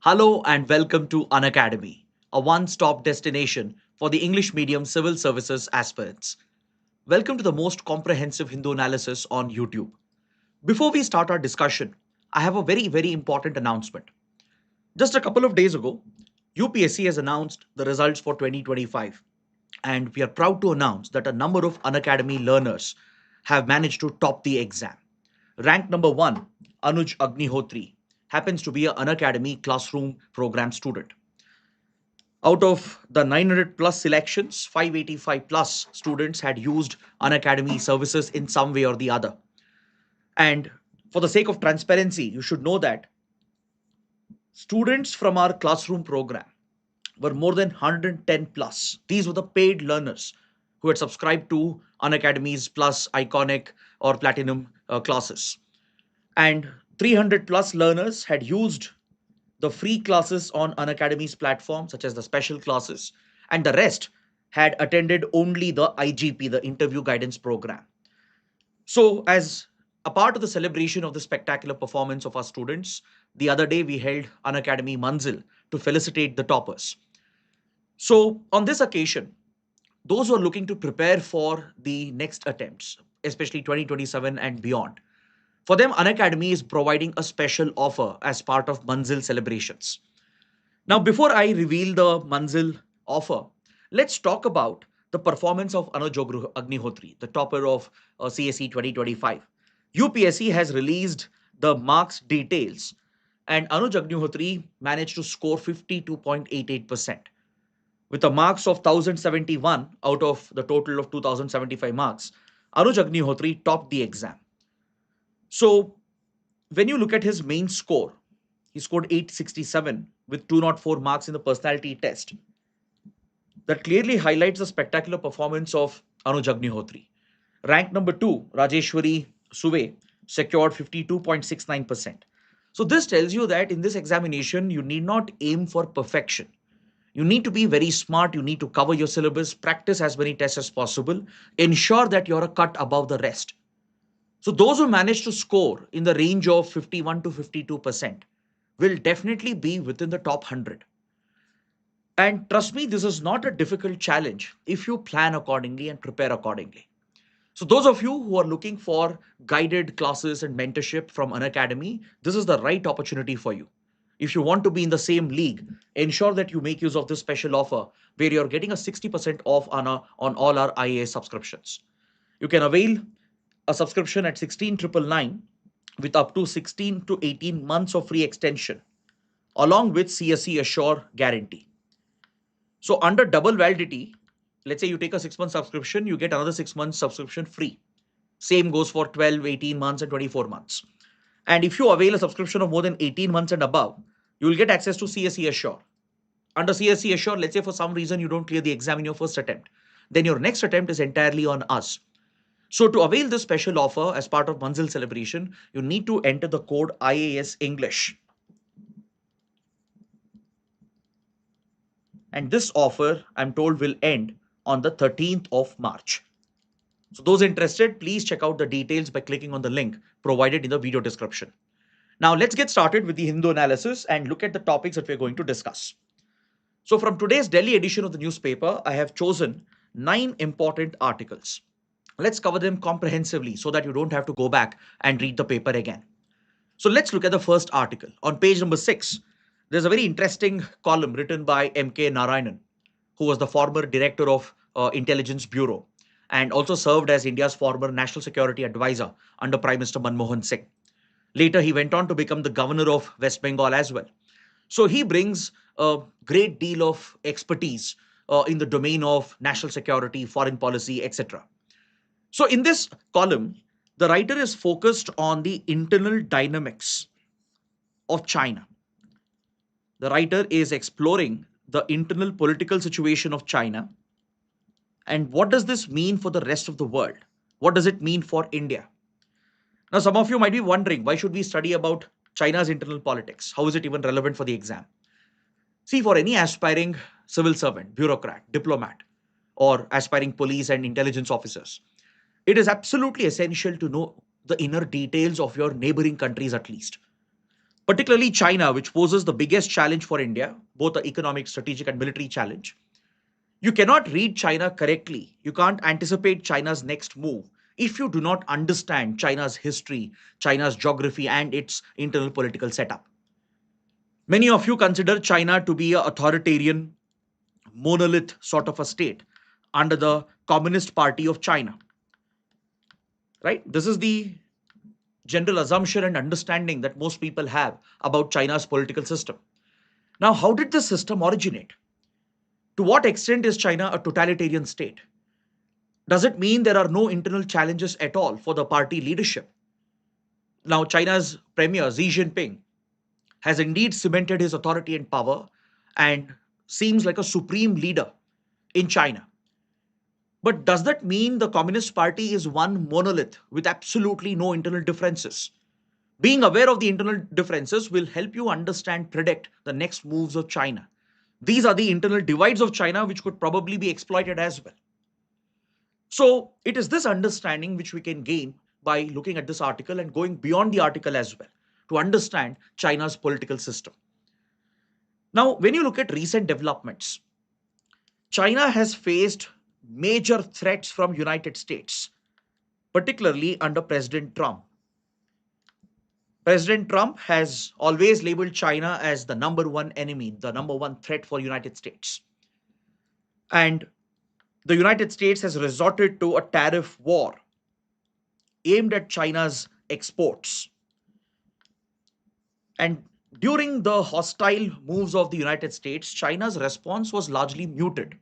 Hello and welcome to Unacademy, a one-stop destination for the English medium civil services aspirants. Welcome to the most comprehensive Hindu analysis on YouTube. Before we start our discussion, I have a very important announcement. Just a couple of days ago, UPSC has announced the results for 2025, and we are proud to announce that a number of Unacademy learners have managed to top the exam. Ranked number 1, Anuj Agnihotri, happens to be an Unacademy classroom program student. Out of the 900 plus selections, 585 plus students had used Unacademy services in some way or the other. And for the sake of transparency, you should know that students from our classroom program were more than 110 plus. These were the paid learners who had subscribed to Unacademy's Plus, Iconic, or Platinum classes. And 300 plus learners had used the free classes on Unacademy's platform, such as the special classes, and the rest had attended only the IGP, the interview guidance program. So, as a part of the celebration of the spectacular performance of our students, the other day we held Unacademy Manzil to felicitate the toppers. So, on this occasion, those who are looking to prepare for the next attempts, especially 2027 and beyond, for them, Unacademy is providing a special offer as part of Manzil celebrations. Now, before I reveal the Manzil offer, let's talk about the performance of Anuj Agnihotri, the topper of CSE 2025. UPSC has released the marks details, and Anuj Agnihotri managed to score 52.88%. With a marks of 1071 out of the total of 2075 marks, Anuj Agnihotri topped the exam. So, when you look at his main score, he scored 867 with 204 marks in the personality test. That clearly highlights the spectacular performance of Anuj Agnihotri. Rank number 2, Rajeshwari Suve, secured 52.69%. So, this tells you that in this examination, you need not aim for perfection. You need to be very smart. You need to cover your syllabus, practice as many tests as possible, ensure that you're a cut above the rest. So those who manage to score in the range of 51 to 52% will definitely be within the top 100. And trust me, this is not a difficult challenge if you plan accordingly and prepare accordingly. So those of you who are looking for guided classes and mentorship from Unacademy, this is the right opportunity for you. If you want to be in the same league, ensure that you make use of this special offer where you're getting a 60% off on all our IAS subscriptions. You can avail a subscription at 16,999 with up to 16 to 18 months of free extension along with CSE Assure guarantee. So under double validity, let's say you take a 6-month subscription, you get another 6 months subscription free. Same goes for 12, 18 months and 24 months. And if you avail a subscription of more than 18 months and above, you will get access to CSE Assure. Under CSE Assure, let's say for some reason you don't clear the exam in your first attempt, then your next attempt is entirely on us. So to avail this special offer as part of Manzil celebration, you need to enter the code IAS English. And this offer, I'm told, will end on the 13th of March. So those interested, please check out the details by clicking on the link provided in the video description. Now let's get started with the Hindu analysis and look at the topics that we're going to discuss. So from today's Delhi edition of the newspaper, I have chosen 9 important articles. Let's cover them comprehensively so that you don't have to go back and read the paper again. So let's look at the first article. On page number 6, there's a very interesting column written by M.K. Narayanan, who was the former director of Intelligence Bureau and also served as India's former national security advisor under Prime Minister Manmohan Singh. Later, he went on to become the governor of West Bengal as well. So he brings a great deal of expertise in the domain of national security, foreign policy, etc. So in this column, the writer is focused on the internal dynamics of China. The writer is exploring the internal political situation of China and what does this mean for the rest of the world? What does it mean for India? Now, some of you might be wondering, why should we study about China's internal politics? How is it even relevant for the exam? See, for any aspiring civil servant, bureaucrat, diplomat, or aspiring police and intelligence officers, it is absolutely essential to know the inner details of your neighboring countries at least. particularly China, which poses the biggest challenge for India, both the economic, strategic, and military challenge. You cannot read China correctly. You can't anticipate China's next move if you do not understand China's history, China's geography, and its internal political setup. Many of you consider China to be an authoritarian, monolith sort of a state under the Communist Party of China, right? This is the general assumption and understanding that most people have about China's political system. Now, how did this system originate? To what extent is China a totalitarian state? Does it mean there are no internal challenges at all for the party leadership? Now, China's premier Xi Jinping has indeed cemented his authority and power and seems like a supreme leader in China. But does that mean the Communist Party is one monolith with absolutely no internal differences? Being aware of the internal differences will help you understand, predict the next moves of China. These are the internal divides of China which could probably be exploited as well. So it is this understanding which we can gain by looking at this article and going beyond the article as well to understand China's political system. Now, when you look at recent developments, China has faced major threats from United States, particularly under President Trump. President Trump has always labeled China as the number one enemy, the number one threat for United States. And the United States has resorted to a tariff war aimed at China's exports. And during the hostile moves of the United States, China's response was largely muted.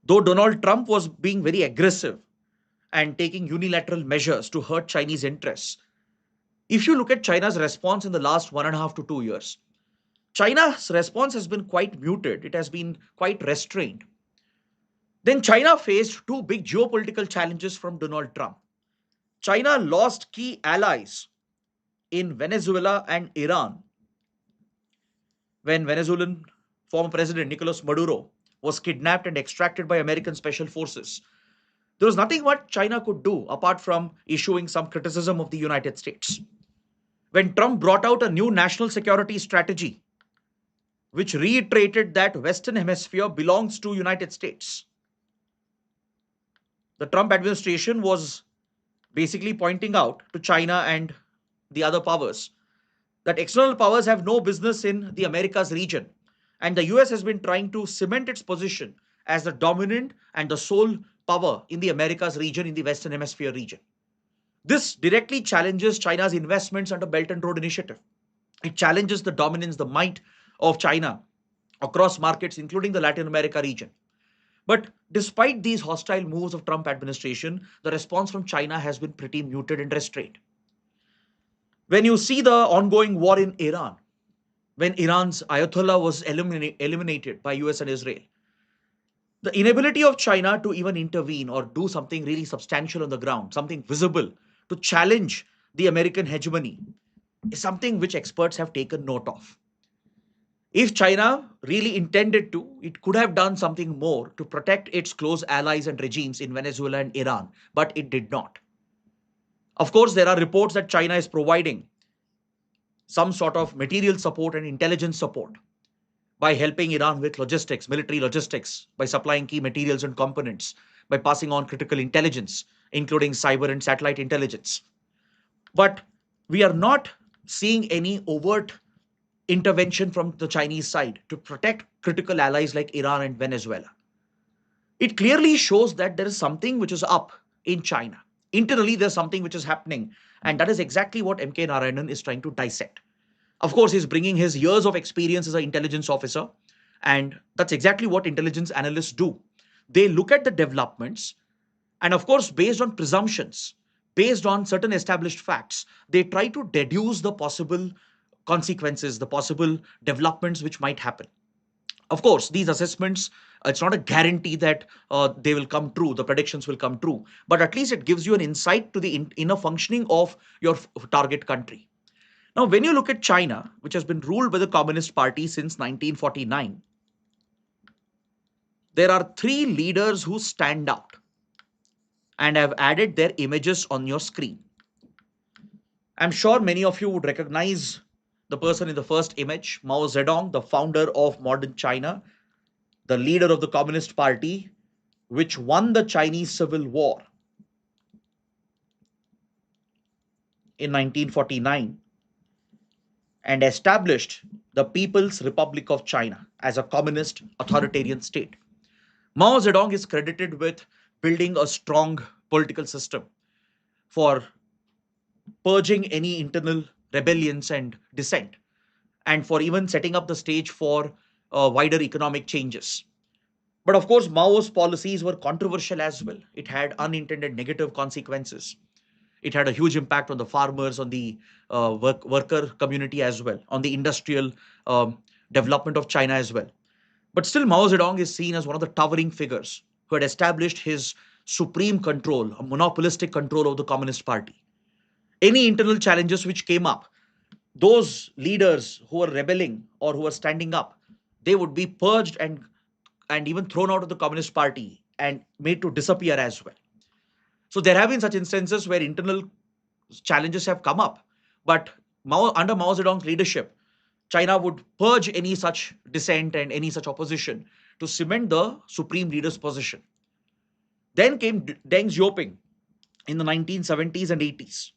Though Donald Trump was being very aggressive and taking unilateral measures to hurt Chinese interests, if you look at China's response in the last 1.5 to 2 years, China's response has been quite muted. It has been quite restrained. Then China faced two big geopolitical challenges from Donald Trump. China lost key allies in Venezuela and Iran when Venezuelan former president Nicolas Maduro was kidnapped and extracted by American special forces. There was nothing what China could do apart from issuing some criticism of the United States. When Trump brought out a new national security strategy, which reiterated that Western Hemisphere belongs to United States, the Trump administration was basically pointing out to China and the other powers that external powers have no business in the Americas region. And the US has been trying to cement its position as the dominant and the sole power in the Americas region, in the Western Hemisphere region. This directly challenges China's investments under Belt and Road Initiative. It challenges the dominance, the might of China across markets, including the Latin America region. But despite these hostile moves of Trump administration, the response from China has been pretty muted and restrained. When you see the ongoing war in Iran, when Iran's Ayatollah was eliminated by US and Israel, the inability of China to even intervene or do something really substantial on the ground, something visible to challenge the American hegemony, is something which experts have taken note of. If China really intended to, it could have done something more to protect its close allies and regimes in Venezuela and Iran, but it did not. Of course, there are reports that China is providing some sort of material support and intelligence support by helping Iran with logistics, military logistics, by supplying key materials and components, by passing on critical intelligence, including cyber and satellite intelligence. But we are not seeing any overt intervention from the Chinese side to protect critical allies like Iran and Venezuela. It clearly shows that there is something which is up in China. Internally, there's something which is happening, and that is exactly what MK Narayanan is trying to dissect. Of course, he's bringing his years of experience as an intelligence officer, and that's exactly what intelligence analysts do. They look at the developments, and of course, based on presumptions, based on certain established facts, they try to deduce the possible consequences, the possible developments which might happen. Of course, these assessments, it's not a guarantee that they will come true, the predictions will come true, but at least it gives you an insight to the inner functioning of your target country. Now, when you look at China, which has been ruled by the Communist Party since 1949, there are three leaders who stand out, and I've added their images on your screen. I'm sure many of you would recognize the person in the first image, Mao Zedong, the founder of modern China, the leader of the Communist Party, which won the Chinese Civil War in 1949 and established the People's Republic of China as a communist authoritarian state. Mao Zedong is credited with building a strong political system for purging any internal rebellions and dissent, and for even setting up the stage for wider economic changes. But of course, Mao's policies were controversial as well. It had unintended negative consequences. It had a huge impact on the farmers, on the worker community as well, on the industrial development of China as well. But still, Mao Zedong is seen as one of the towering figures who had established his supreme control, a monopolistic control of the Communist Party. Any internal challenges which came up, those leaders who were rebelling or who were standing up, they would be purged and even thrown out of the Communist Party and made to disappear as well. So there have been such instances where internal challenges have come up, but under Mao Zedong's leadership, China would purge any such dissent and any such opposition to cement the supreme leader's position. Then came Deng Xiaoping in the 1970s and 80s.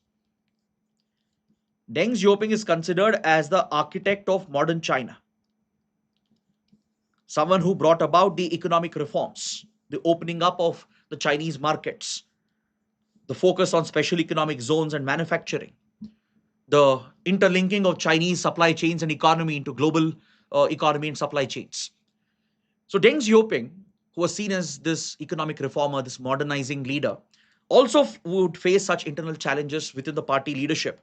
Deng Xiaoping is considered as the architect of modern China, someone who brought about the economic reforms, the opening up of the Chinese markets, the focus on special economic zones and manufacturing, the interlinking of Chinese supply chains and economy into global economy and supply chains. So Deng Xiaoping, who was seen as this economic reformer, this modernizing leader, also would face such internal challenges within the party leadership.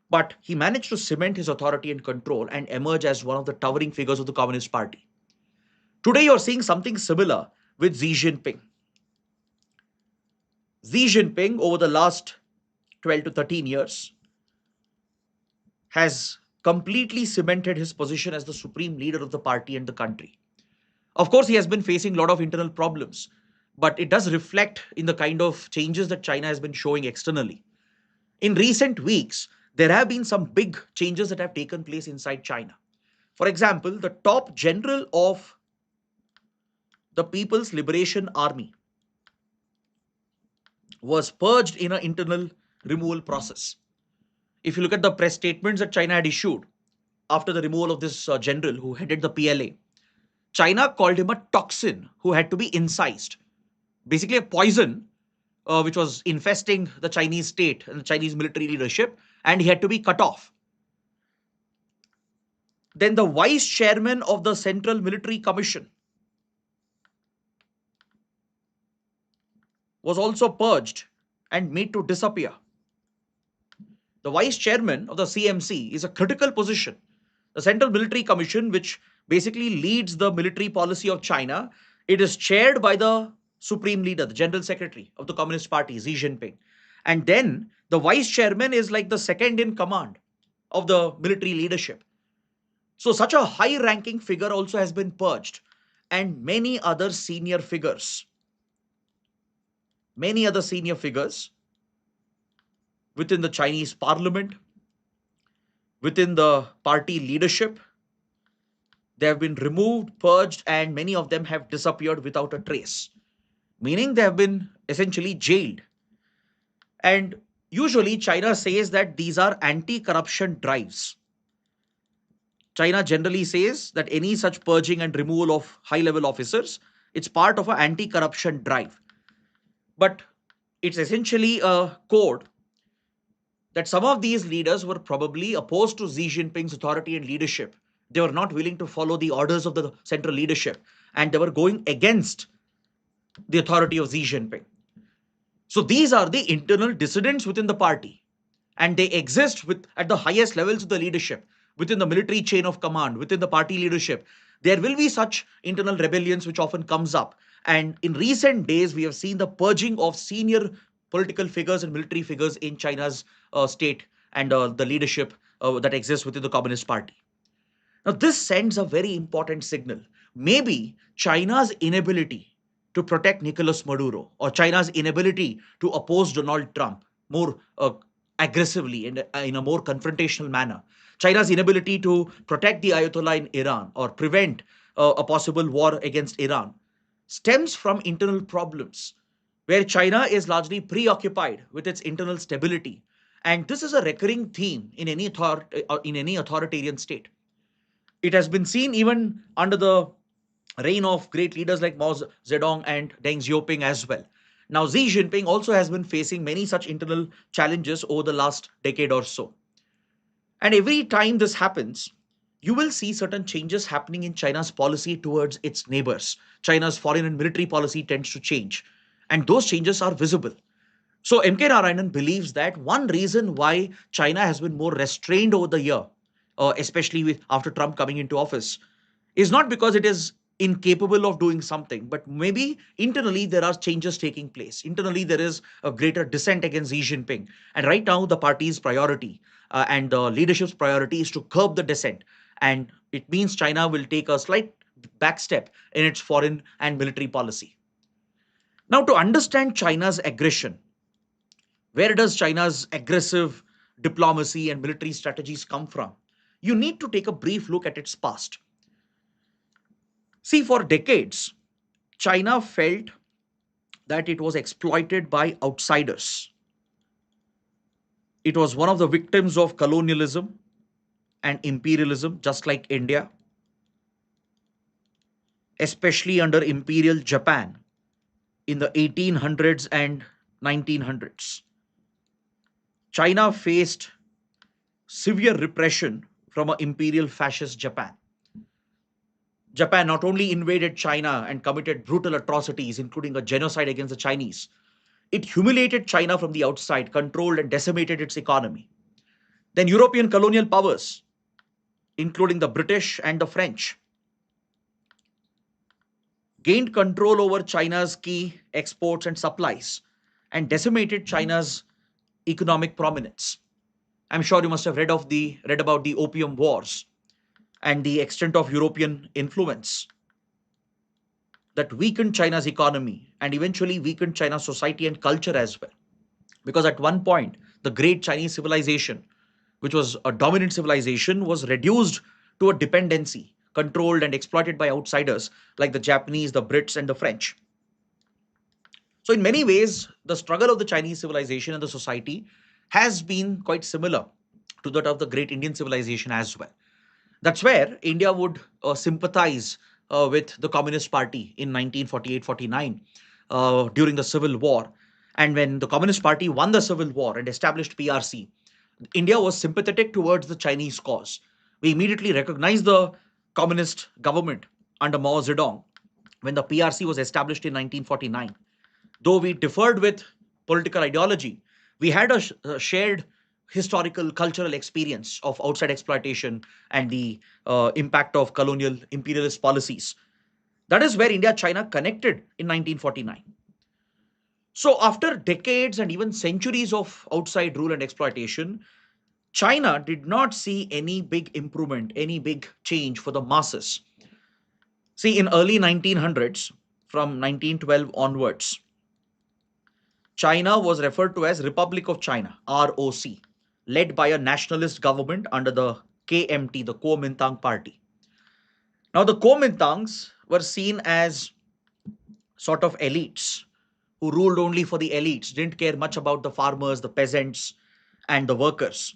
But he managed to cement his authority and control and emerge as one of the towering figures of the Communist Party. Today, you're seeing something similar with Xi Jinping. Xi Jinping, over the last 12 to 13 years, has completely cemented his position as the supreme leader of the party and the country. Of course, he has been facing a lot of internal problems, but it does reflect in the kind of changes that China has been showing externally. In recent weeks, there have been some big changes that have taken place inside China. For example, the top general of the People's Liberation Army was purged in an internal removal process. If you look at the press statements that China had issued after the removal of this general who headed the PLA, China called him a toxin who had to be incised. Basically, a poison which was infesting the Chinese state and the Chinese military leadership, and he had to be cut off. Then the vice chairman of the Central Military Commission was also purged and made to disappear. The vice chairman of the CMC is a critical position. The Central Military Commission, which basically leads the military policy of China, it is chaired by the supreme leader, the general secretary of the Communist Party, Xi Jinping. And then the vice chairman is like the second in command of the military leadership. So such a high-ranking figure also has been purged, and many other senior figures within the Chinese parliament, within the party leadership, they have been removed, purged, and many of them have disappeared without a trace, meaning they have been essentially jailed. And usually China says that these are anti-corruption drives. China generally says that any such purging and removal of high-level officers, it's part of an anti-corruption drive. But it's essentially a code that some of these leaders were probably opposed to Xi Jinping's authority and leadership. They were not willing to follow the orders of the central leadership, and they were going against the authority of Xi Jinping. So these are the internal dissidents within the party, and they exist at the highest levels of the leadership, within the military chain of command, within the party leadership. There will be such internal rebellions which often comes up. And in recent days, we have seen the purging of senior political figures and military figures in China's state and the leadership that exists within the Communist Party. Now, this sends a very important signal. Maybe China's inability to protect Nicolas Maduro, or China's inability to oppose Donald Trump more aggressively and in a more confrontational manner, China's inability to protect the Ayatollah in Iran or prevent a possible war against Iran stems from internal problems, where China is largely preoccupied with its internal stability. And this is a recurring theme in any authoritarian state. It has been seen even under the reign of great leaders like Mao Zedong and Deng Xiaoping as well. Now, Xi Jinping also has been facing many such internal challenges over the last decade or so. And every time this happens, you will see certain changes happening in China's policy towards its neighbors. China's foreign and military policy tends to change, and those changes are visible. So, MK Narayanan believes that one reason why China has been more restrained over the year, especially after Trump coming into office, is not because it is incapable of doing something, but maybe internally there are changes taking place. Internally, there is a greater dissent against Xi Jinping. And right now, the party's priority and the leadership's priority is to curb the dissent. And it means China will take a slight back step in its foreign and military policy. Now, to understand China's aggression, where does China's aggressive diplomacy and military strategies come from? You need to take a brief look at its past. See, for decades, China felt that it was exploited by outsiders. It was one of the victims of colonialism and imperialism, just like India, especially under Imperial Japan in the 1800s and 1900s. China faced severe repression from an imperial fascist Japan. Japan not only invaded China and committed brutal atrocities, including a genocide against the Chinese, it humiliated China from the outside, controlled and decimated its economy. Then European colonial powers, including the British and the French, gained control over China's key exports and supplies and decimated China's economic prominence. I'm sure you must have read about the Opium Wars and the extent of European influence that weakened China's economy and eventually weakened China's society and culture as well. Because at one point, the great Chinese civilization, which was a dominant civilization, was reduced to a dependency, controlled and exploited by outsiders like the Japanese, the Brits, and the French. So, in many ways, the struggle of the Chinese civilization and the society has been quite similar to that of the great Indian civilization as well. That's where India would sympathize with the Communist Party in 1948-49 during the Civil War. And when the Communist Party won the Civil War and established PRC, India was sympathetic towards the Chinese cause. We immediately recognized the communist government under Mao Zedong when the PRC was established in 1949. Though we differed with political ideology, we had a shared historical cultural experience of outside exploitation and the impact of colonial imperialist policies. That is where India China connected in 1949. So, after decades and even centuries of outside rule and exploitation, China did not see any big improvement, any big change for the masses. See, in early 1900s, from 1912 onwards, China was referred to as Republic of China, ROC, led by a nationalist government under the KMT, the Kuomintang Party. Now, the Kuomintangs were seen as sort of elites who ruled only for the elites, didn't care much about the farmers, the peasants, and the workers.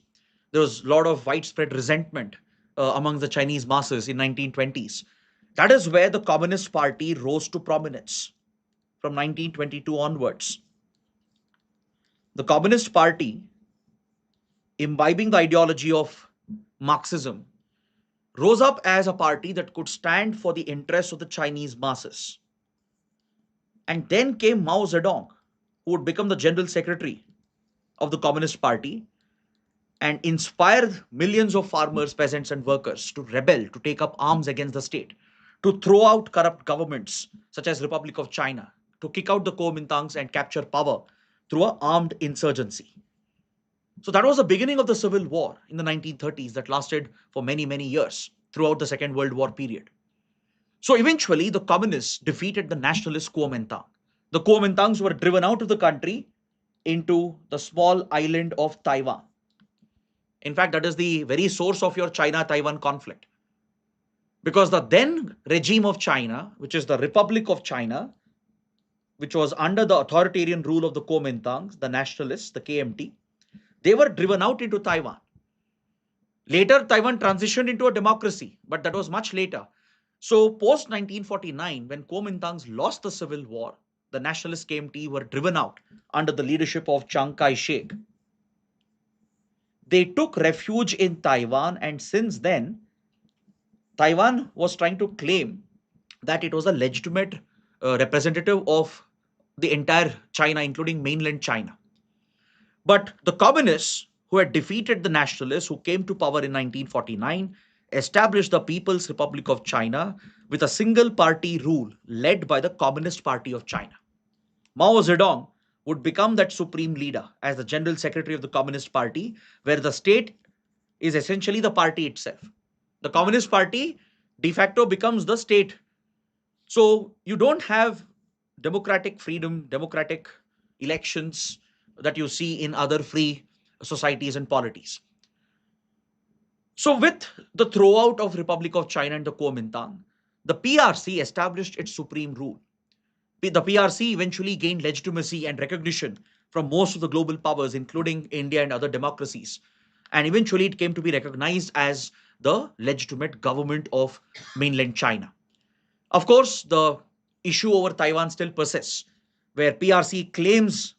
There was a lot of widespread resentment among the Chinese masses in 1920s. That is where the Communist Party rose to prominence from 1922 onwards. The Communist Party, imbibing the ideology of Marxism, rose up as a party that could stand for the interests of the Chinese masses. And then came Mao Zedong, who would become the general secretary of the Communist Party and inspired millions of farmers, peasants, and workers to rebel, to take up arms against the state, to throw out corrupt governments such as Republic of China, to kick out the Kuomintangs and capture power through an armed insurgency. So that was the beginning of the Civil War in the 1930s that lasted for many, many years throughout the Second World War period. So eventually, the communists defeated the nationalist Kuomintang. The Kuomintangs were driven out of the country into the small island of Taiwan. In fact, that is the very source of your China-Taiwan conflict. Because the then regime of China, which is the Republic of China, which was under the authoritarian rule of the Kuomintangs, the nationalists, the KMT, they were driven out into Taiwan. Later, Taiwan transitioned into a democracy, but that was much later. So, post 1949, when Kuomintangs lost the civil war, the nationalist KMT were driven out under the leadership of Chiang Kai shek. They took refuge in Taiwan, and since then, Taiwan was trying to claim that it was a legitimate representative of the entire China, including mainland China. But the communists who had defeated the nationalists who came to power in 1949 established the People's Republic of China with a single party rule led by the Communist Party of China. Mao Zedong would become that supreme leader as the general secretary of the Communist Party, where the state is essentially the party itself. The Communist Party de facto becomes the state. So you don't have democratic freedom, democratic elections that you see in other free societies and polities. So with the throwout of Republic of China and the Kuomintang, the PRC established its supreme rule. The PRC eventually gained legitimacy and recognition from most of the global powers, including India and other democracies. And eventually it came to be recognized as the legitimate government of mainland China. Of course, the issue over Taiwan still persists, where PRC claims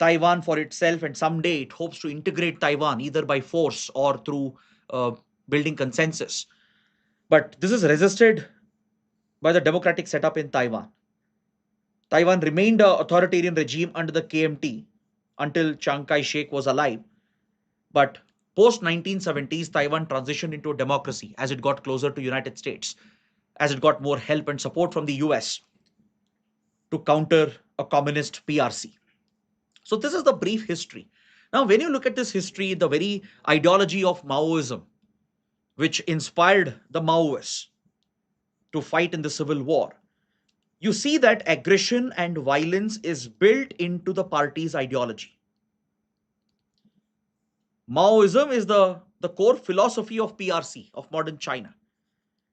Taiwan for itself, and someday it hopes to integrate Taiwan either by force or through uh, building consensus. But this is resisted by the democratic setup in Taiwan. Taiwan remained an authoritarian regime under the KMT until Chiang Kai shek was alive. But post 1970s, Taiwan transitioned into a democracy as it got closer to United States, as it got more help and support from the US to counter a communist PRC. So this is the brief history. Now, when you look at this history, the very ideology of Maoism, which inspired the Maoists to fight in the Civil War, you see that aggression and violence is built into the party's ideology. Maoism is the core philosophy of PRC, of modern China.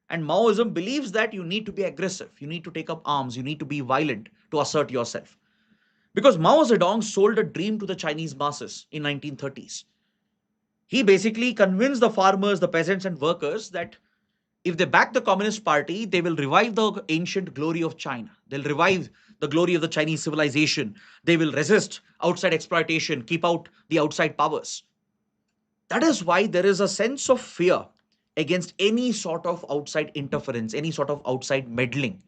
And Maoism believes that you need to be aggressive, you need to take up arms, you need to be violent to assert yourself. Because Mao Zedong sold a dream to the Chinese masses in 1930s. He basically convinced the farmers, the peasants and workers that if they back the Communist Party, they will revive the ancient glory of China. They'll revive the glory of the Chinese civilization. They will resist outside exploitation, keep out the outside powers. That is why there is a sense of fear against any sort of outside interference, any sort of outside meddling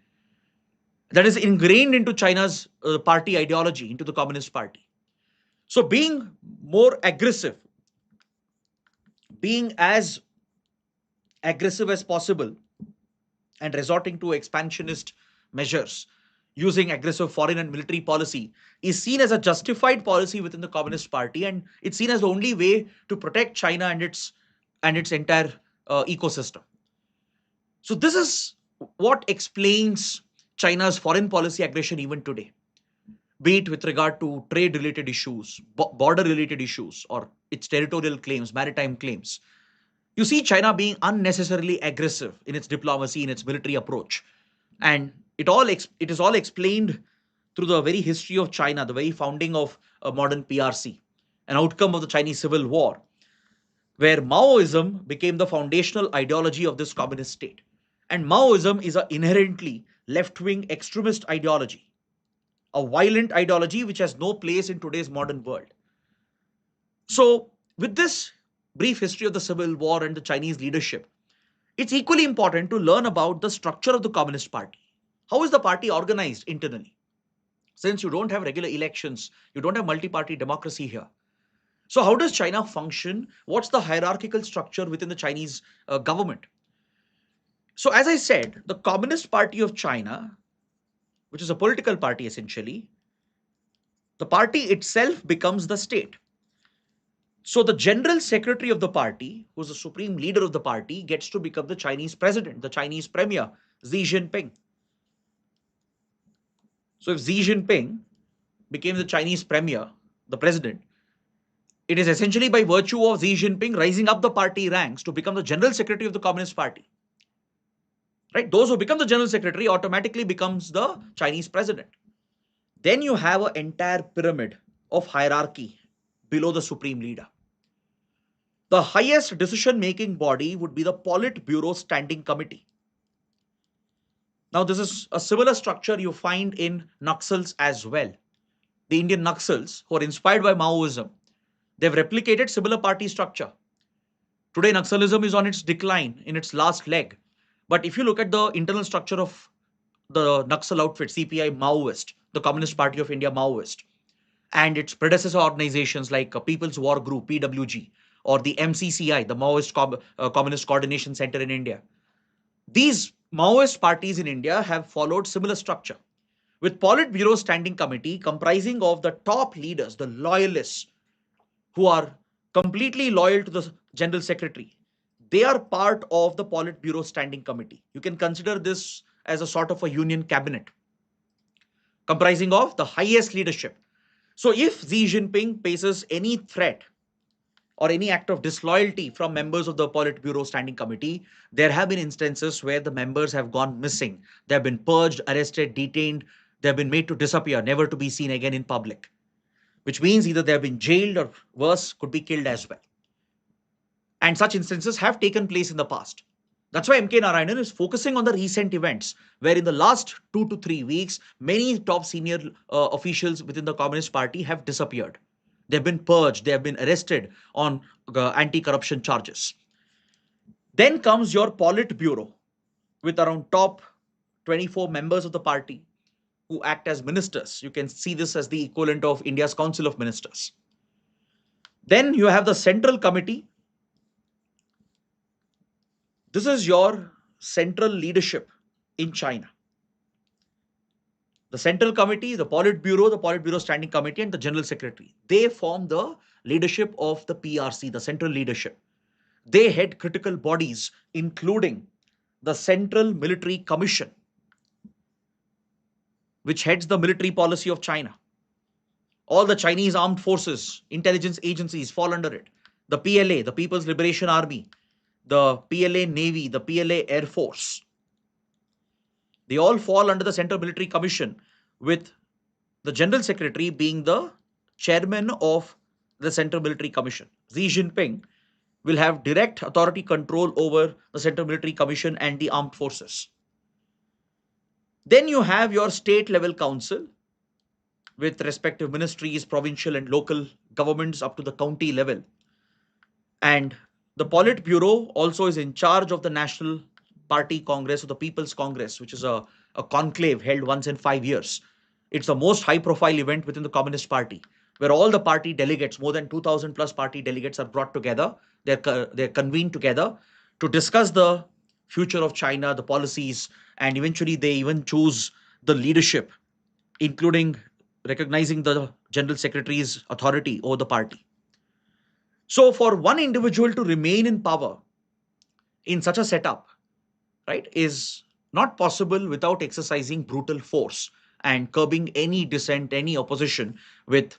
that is ingrained into China's party ideology, into the Communist Party. So, being more aggressive, being as aggressive as possible, and resorting to expansionist measures, using aggressive foreign and military policy, is seen as a justified policy within the Communist Party, and it's seen as the only way to protect China and its entire ecosystem. So, this is what explains China's foreign policy aggression even today, be it with regard to trade related issues, border related issues, or its territorial claims, maritime claims. You see China being unnecessarily aggressive in its diplomacy, in its military approach. And it is all explained through the very history of China, the very founding of a modern PRC, an outcome of the Chinese Civil War, where Maoism became the foundational ideology of this communist state. And Maoism is an inherently left wing extremist ideology, a violent ideology which has no place in today's modern world. So, with this brief history of the Civil War and the Chinese leadership, it's equally important to learn about the structure of the Communist Party. How is the party organized internally? Since you don't have regular elections, you don't have multi party democracy here. So, how does China function? What's the hierarchical structure within the Chinese government? So, as I said, the Communist Party of China, which is a political party essentially, the party itself becomes the state. So the general secretary of the party, who's the supreme leader of the party, gets to become the Chinese president, the Chinese premier, Xi Jinping. So if Xi Jinping became the Chinese premier, the president, It is essentially by virtue of Xi Jinping rising up the party ranks to become the general secretary of the Communist Party. Right? Those who become the general secretary automatically becomes the Chinese president. Then you have an entire pyramid of hierarchy below the supreme leader. The highest decision-making body would be the Politburo Standing Committee. Now, this is a similar structure you find in Naxals as well. The Indian Naxals, who are inspired by Maoism, they've replicated similar party structure. Today, Naxalism is on its decline, in its last leg. But if you look at the internal structure of the Naxal outfit, CPI Maoist, the Communist Party of India Maoist, and its predecessor organizations like People's War Group, PWG, or the MCCI, the Maoist Communist Coordination Center in India. These Maoist parties in India have followed similar structure, with Politburo Standing Committee comprising of the top leaders, the loyalists, who are completely loyal to the General Secretary. They are part of the Politburo Standing Committee. You can consider this as a sort of a union cabinet, comprising of the highest leadership. So if Xi Jinping faces any threat or any act of disloyalty from members of the Politburo Standing Committee, there have been instances where the members have gone missing. They have been purged, arrested, detained. They have been made to disappear, never to be seen again in public, which means either they have been jailed or worse, could be killed as well. And such instances have taken place in the past. That's why MK Narayanan is focusing on the recent events, where in the last 2 to 3 weeks, many top senior officials within the Communist Party have disappeared. They've been purged, they have been arrested on anti-corruption charges. Then comes your Politburo, with around top 24 members of the party who act as ministers. You can see this as the equivalent of India's Council of Ministers. Then you have the Central Committee. This is your central leadership in China. The Central Committee, the Politburo Standing Committee, and the General Secretary. They form the leadership of the PRC, the central leadership. They head critical bodies, including the Central Military Commission, which heads the military policy of China. All the Chinese armed forces, intelligence agencies fall under it. The PLA, the People's Liberation Army, the PLA Navy, the PLA Air Force. They all fall under the Central Military Commission, with the General Secretary being the chairman of the Central Military Commission. Xi Jinping will have direct authority control over the Central Military Commission and the armed forces. Then you have your state level council with respective ministries, provincial and local governments up to the county level. And the Politburo also is in charge of the National Party Congress or the People's Congress, which is a conclave held once in 5 years. It's the most high profile event within the Communist Party, where all the party delegates, more than 2,000 plus party delegates, are brought together. They're convened together to discuss the future of China, the policies, and eventually they even choose the leadership, including recognizing the General Secretary's authority over the party. So for one individual to remain in power in such a setup, right, is not possible without exercising brutal force and curbing any dissent, any opposition with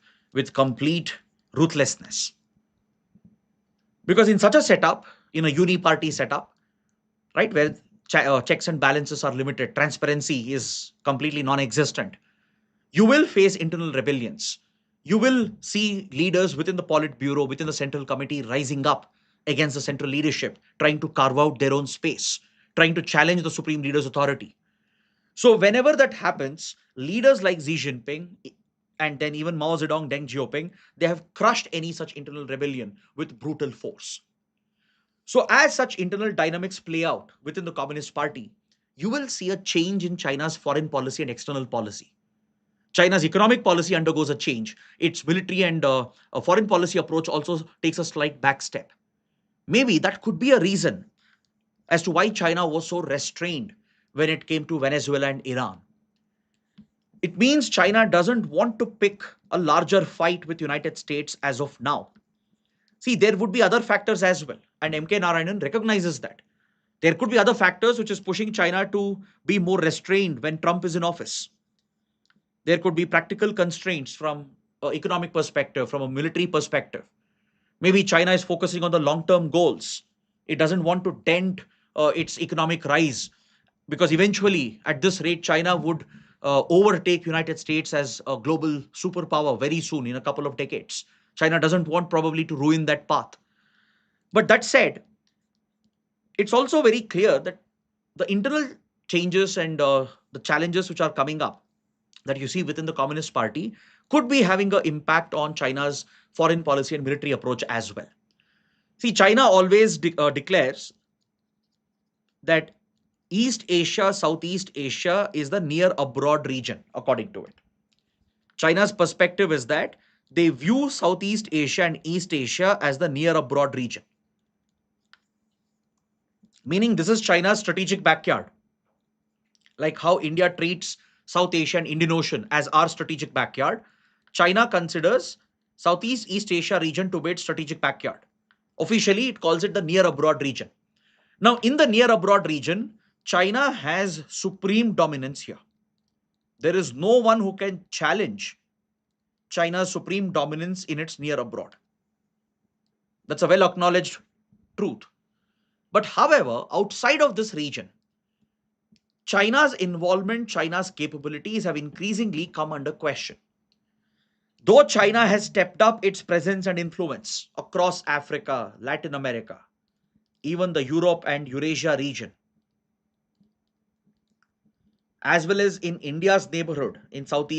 complete ruthlessness. Because in such a setup, in a uni-party setup, right, where checks and balances are limited, transparency is completely non-existent, you will face internal rebellions. You will see leaders within the Politburo, within the Central Committee rising up against the central leadership, trying to carve out their own space, trying to challenge the supreme leader's authority. So whenever that happens, leaders like Xi Jinping and then even Mao Zedong, Deng Xiaoping, they have crushed any such internal rebellion with brutal force. So as such internal dynamics play out within the Communist Party, you will see a change in China's foreign policy and external policy. China's economic policy undergoes a change. Its military and foreign policy approach also takes a slight back step. Maybe that could be a reason as to why China was so restrained when it came to Venezuela and Iran. It means China doesn't want to pick a larger fight with United States as of now. See, there would be other factors as well, and MK Narayanan recognizes that. There could be other factors which is pushing China to be more restrained when Trump is in office. There could be practical constraints from an economic perspective, from a military perspective. Maybe China is focusing on the long-term goals. It doesn't want to dent its economic rise, because eventually, at this rate, China would overtake United States as a global superpower very soon in a couple of decades. China doesn't want probably to ruin that path. But that said, it's also very clear that the internal changes and the challenges which are coming up that you see within the Communist Party could be having an impact on China's foreign policy and military approach as well. See, China always declares that East Asia, Southeast Asia is the near abroad region, according to it. China's perspective is that they view Southeast Asia and East Asia as the near abroad region, meaning this is China's strategic backyard, like how India treats South Asia and Indian Ocean as our strategic backyard. China considers Southeast East Asia region to be its strategic backyard. Officially, it calls it the near abroad region. Now, in the near abroad region, China has supreme dominance here. There is no one who can challenge China's supreme dominance in its near abroad. That's a well acknowledged truth. But however, outside of this region, China's involvement, China's capabilities have increasingly come under question. Though China has stepped up its presence and influence across Africa, Latin America, even the Europe and Eurasia region, as well as in India's neighborhood in South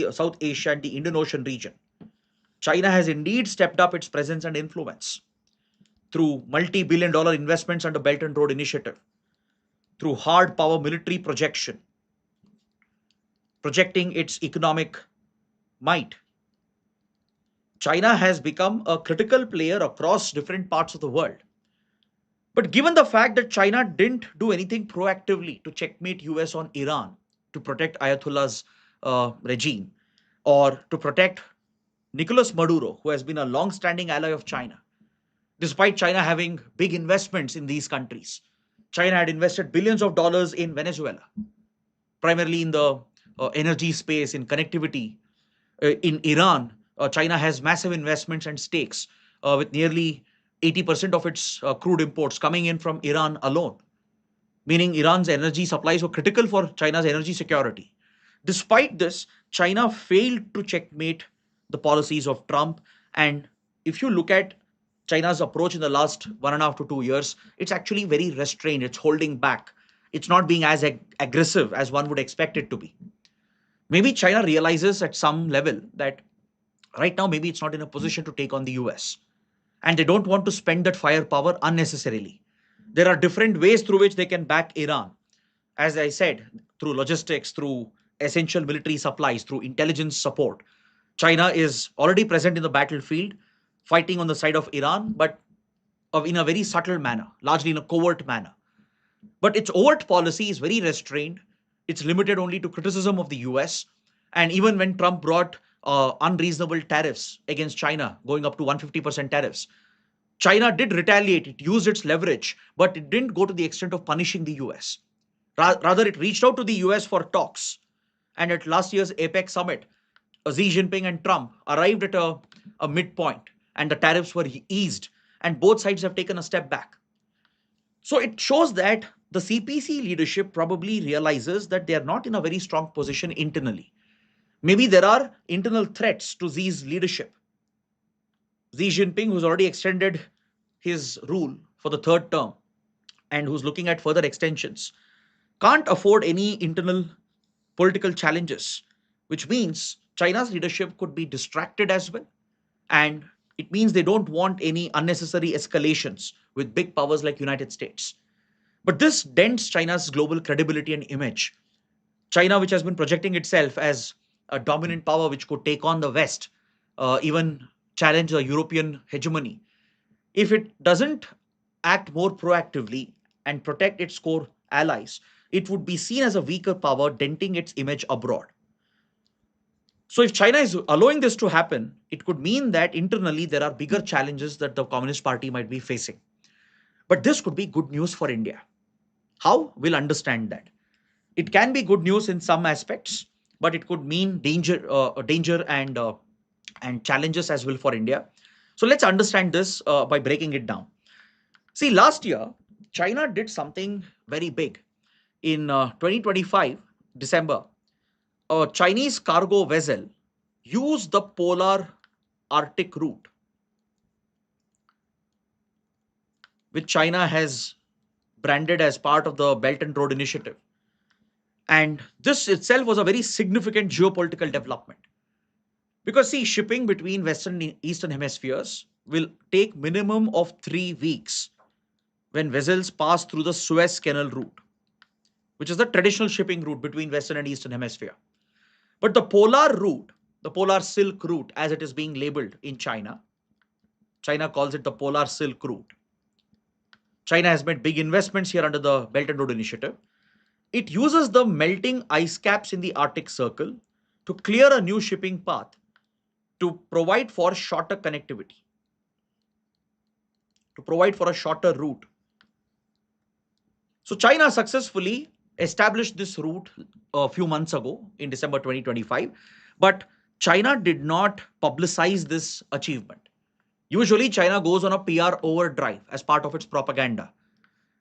Asia and the Indian Ocean region, China has indeed stepped up its presence and influence through multi-billion-dollar investments under Belt and Road Initiative, through hard power military projection, projecting its economic might. China has become a critical player across different parts of the world. But given the fact that China didn't do anything proactively to checkmate US on Iran, to protect Ayatollah's regime, or to protect Nicolas Maduro, who has been a long-standing ally of China, despite China having big investments in these countries. China had invested billions of dollars in Venezuela, primarily in the energy space, in connectivity. In Iran, China has massive investments and stakes, with nearly 80% of its crude imports coming in from Iran alone, meaning Iran's energy supplies were critical for China's energy security. Despite this, China failed to checkmate the policies of Trump. And if you look at China's approach in the last 1.5 to 2 years, it's actually very restrained. It's holding back. It's not being as aggressive as one would expect it to be. Maybe China realizes at some level that right now, maybe it's not in a position to take on the US. And they don't want to spend that firepower unnecessarily. There are different ways through which they can back Iran. As I said, through logistics, through essential military supplies, through intelligence support. China is already present in the battlefield, fighting on the side of Iran, but in a very subtle manner, largely in a covert manner. But its overt policy is very restrained. It's limited only to criticism of the US. And even when Trump brought unreasonable tariffs against China, going up to 150% tariffs, China did retaliate. It used its leverage, but it didn't go to the extent of punishing the US. Rather, it reached out to the US for talks. And at last year's APEC summit, Xi Jinping and Trump arrived at a midpoint, and the tariffs were eased, and both sides have taken a step back. So it shows that the CPC leadership probably realizes that they are not in a very strong position internally. Maybe there are internal threats to Xi's leadership. Xi Jinping, who's already extended his rule for the third term and who's looking at further extensions, can't afford any internal political challenges, which means China's leadership could be distracted as well. And it means they don't want any unnecessary escalations with big powers like United States. But this dents China's global credibility and image. China, which has been projecting itself as a dominant power which could take on the West, even challenge the European hegemony, if it doesn't act more proactively and protect its core allies, it would be seen as a weaker power, denting its image abroad. So if China is allowing this to happen, it could mean that internally there are bigger challenges that the Communist Party might be facing. But this could be good news for India. How? We'll understand that. It can be good news in some aspects, but it could mean danger and challenges as well for India. So let's understand this by breaking it down. See, last year, China did something very big. In 2025, December, a Chinese cargo vessel used the polar Arctic route, which China has branded as part of the Belt and Road Initiative. And this itself was a very significant geopolitical development. Because see, shipping between Western and Eastern hemispheres will take minimum of 3 weeks when vessels pass through the Suez Canal route, which is the traditional shipping route between Western and Eastern hemisphere. But the polar route, the polar silk route, as it is being labeled in China, China calls it the polar silk route. China has made big investments here under the Belt and Road Initiative. It uses the melting ice caps in the Arctic Circle to clear a new shipping path to provide for shorter connectivity, to provide for a shorter route. So China successfully established this route a few months ago in December 2025, but China did not publicize this achievement. Usually, China goes on a PR overdrive as part of its propaganda.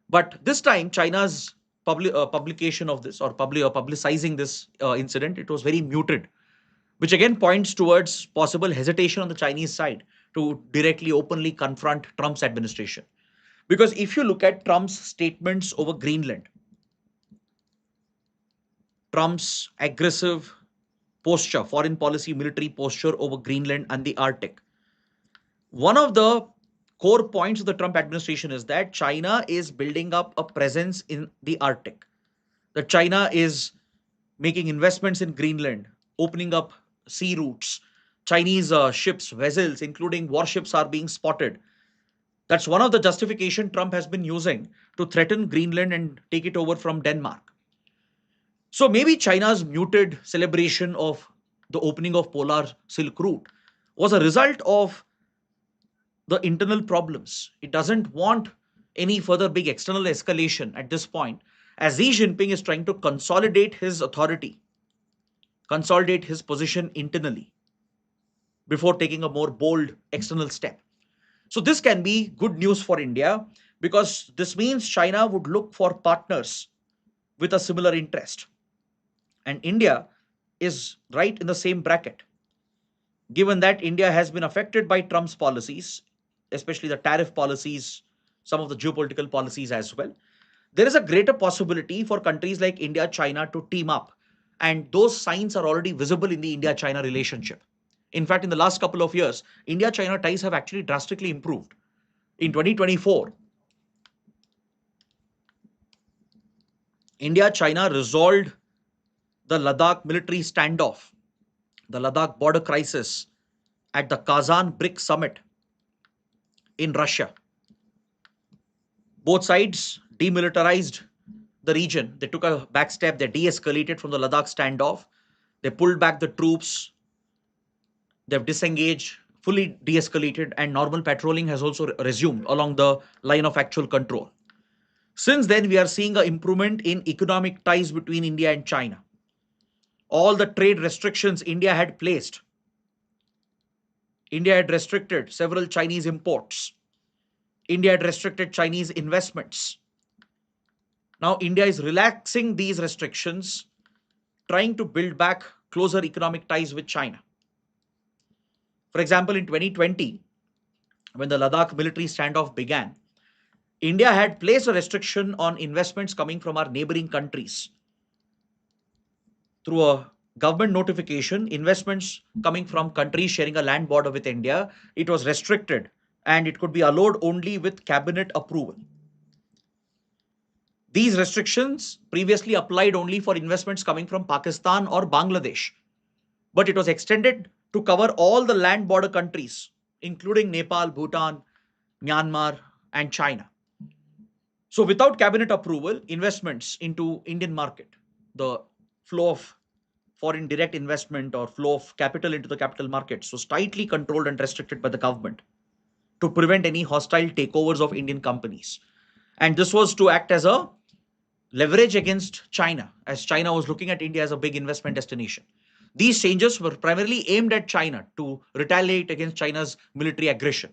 But this time, China's publication of this or publicizing this incident, it was very muted, which again points towards possible hesitation on the Chinese side to directly, openly confront Trump's administration. Because if you look at Trump's statements over Greenland, Trump's aggressive posture, foreign policy, military posture over Greenland and the Arctic, one of the core points of the Trump administration is that China is building up a presence in the Arctic, that China is making investments in Greenland, opening up sea routes. Chinese ships, vessels, including warships, are being spotted. That's one of the justification Trump has been using to threaten Greenland and take it over from Denmark. So maybe China's muted celebration of the opening of polar silk route was a result of the internal problems. It doesn't want any further big external escalation at this point, as Xi Jinping is trying to consolidate his authority, consolidate his position internally before taking a more bold external step. So, this can be good news for India because this means China would look for partners with a similar interest. And India is right in the same bracket. Given that India has been affected by Trump's policies, especially the tariff policies, some of the geopolitical policies as well, there is a greater possibility for countries like India, China to team up. And those signs are already visible in the India China relationship. In fact, in the last couple of years, India China ties have actually drastically improved. In 2024, India China resolved the Ladakh military standoff, the Ladakh border crisis at the Kazan BRIC summit in Russia. Both sides demilitarized the region. They took a back step. They de-escalated from the Ladakh standoff. They pulled back the troops. They've disengaged, fully de-escalated, and normal patrolling has also resumed along the line of actual control. Since then, we are seeing an improvement in economic ties between India and China. All the trade restrictions India had placed, India had restricted several Chinese imports. India had restricted Chinese investments. Now, India is relaxing these restrictions, trying to build back closer economic ties with China. For example, in 2020, when the Ladakh military standoff began, India had placed a restriction on investments coming from our neighboring countries. Through a government notification, investments coming from countries sharing a land border with India, it was restricted and it could be allowed only with cabinet approval. These restrictions previously applied only for investments coming from Pakistan or Bangladesh, but it was extended to cover all the land border countries, including Nepal, Bhutan, Myanmar, and China. So without cabinet approval, investments into Indian market, the flow of foreign direct investment or flow of capital into the capital markets was tightly controlled and restricted by the government to prevent any hostile takeovers of Indian companies. And this was to act as a leverage against China, as China was looking at India as a big investment destination. These changes were primarily aimed at China to retaliate against China's military aggression.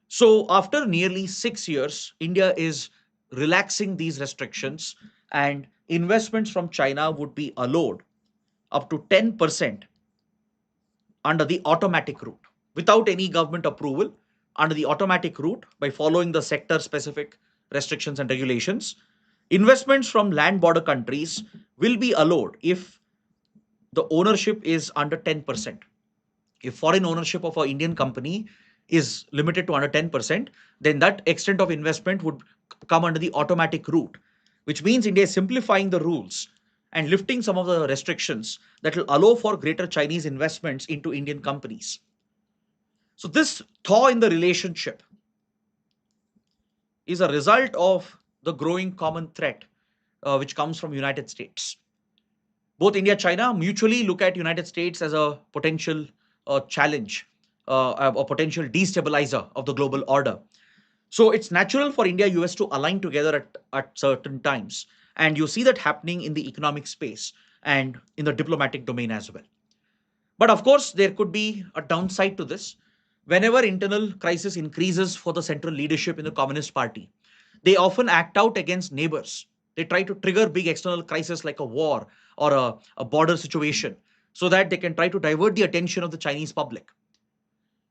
So, after nearly 6 years, India is relaxing these restrictions, and investments from China would be allowed up to 10% under the automatic route without any government approval, under the automatic route by following the sector specific restrictions and regulations. Investments from land border countries will be allowed if the ownership is under 10%. If foreign ownership of an Indian company is limited to under 10%, then that extent of investment would come under the automatic route, which means India is simplifying the rules and lifting some of the restrictions that will allow for greater Chinese investments into Indian companies. So, this thaw in the relationship is a result of the growing common threat which comes from United States. Both India and China mutually look at United States as a potential challenge, a potential destabilizer of the global order. So it's natural for India US to align together at certain times. And you see that happening in the economic space and in the diplomatic domain as well. But of course, there could be a downside to this. Whenever internal crisis increases for the central leadership in the Communist Party, they often act out against neighbors. They try to trigger big external crisis like a war or a border situation so that they can try to divert the attention of the Chinese public.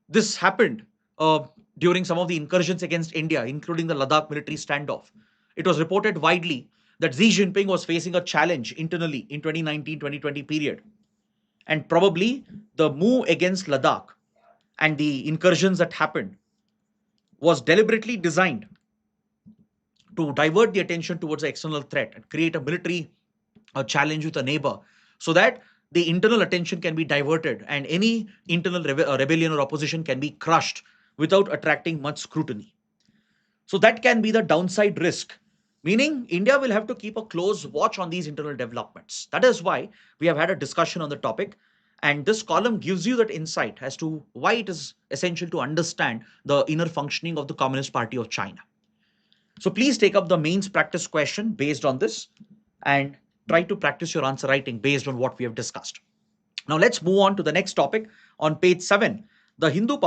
This happened during some of the incursions against India, including the Ladakh military standoff. It was reported widely that Xi Jinping was facing a challenge internally in 2019-2020 period. And probably the move against Ladakh and the incursions that happened was deliberately designed to divert the attention towards the external threat and create a military challenge with a neighbor so that the internal attention can be diverted and any internal rebellion or opposition can be crushed without attracting much scrutiny. So that can be the downside risk, meaning India will have to keep a close watch on these internal developments. That is why we have had a discussion on the topic. And this column gives you that insight as to why it is essential to understand the inner functioning of the Communist Party of China. So please take up the mains practice question based on this and try to practice your answer writing based on what we have discussed. Now let's move on to the next topic. On page 7, the Hindu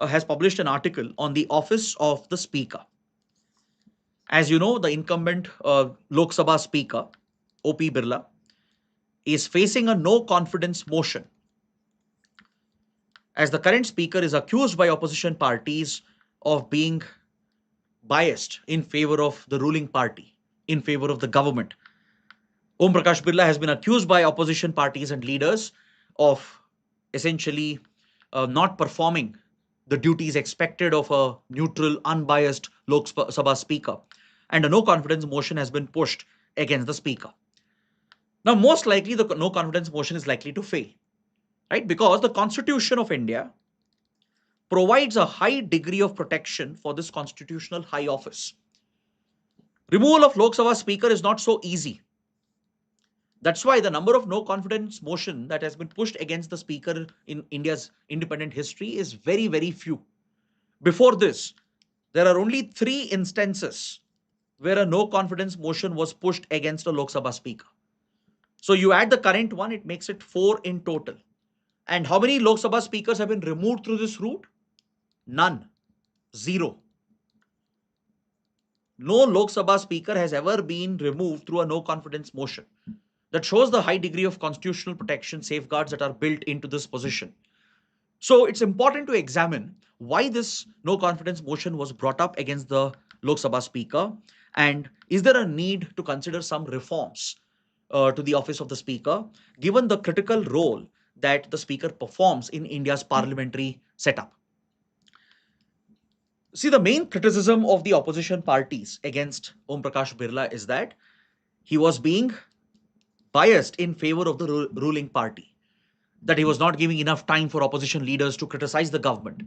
has published an article on the office of the speaker. As you know, the incumbent Lok Sabha speaker, O.P. Birla, is facing a no confidence motion as the current speaker is accused by opposition parties of being biased in favor of the ruling party, in favor of the government. Om Prakash Birla has been accused by opposition parties and leaders of essentially not performing the duties expected of a neutral, unbiased Lok Sabha speaker. And a no confidence motion has been pushed against the speaker. Now, most likely, the no confidence motion is likely to fail, right? Because the Constitution of India provides a high degree of protection for this constitutional high office. Removal of Lok Sabha speaker is not so easy. That's why the number of no confidence motion that has been pushed against the speaker in India's independent history is very, very few. Before this, there are only 3 instances where a no confidence motion was pushed against a Lok Sabha speaker. So you add the current one, it makes it 4 in total. And how many Lok Sabha speakers have been removed through this route? None. 0. No Lok Sabha speaker has ever been removed through a no confidence motion. That shows the high degree of constitutional protection safeguards that are built into this position. So it's important to examine why this no confidence motion was brought up against the Lok Sabha speaker, and is there a need to consider some reforms to the office of the speaker, given the critical role that the speaker performs in India's parliamentary setup. See, the main criticism of the opposition parties against Om Prakash Birla is that he was being biased in favor of the ruling party, that he was not giving enough time for opposition leaders to criticize the government,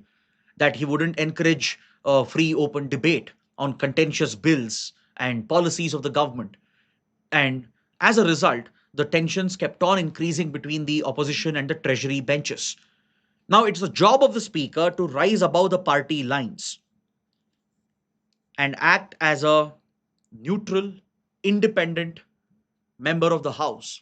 that he wouldn't encourage a free, open debate on contentious bills and policies of the government. And as a result, the tensions kept on increasing between the opposition and the treasury benches. Now, it's the job of the speaker to rise above the party lines and act as a neutral, independent member of the House,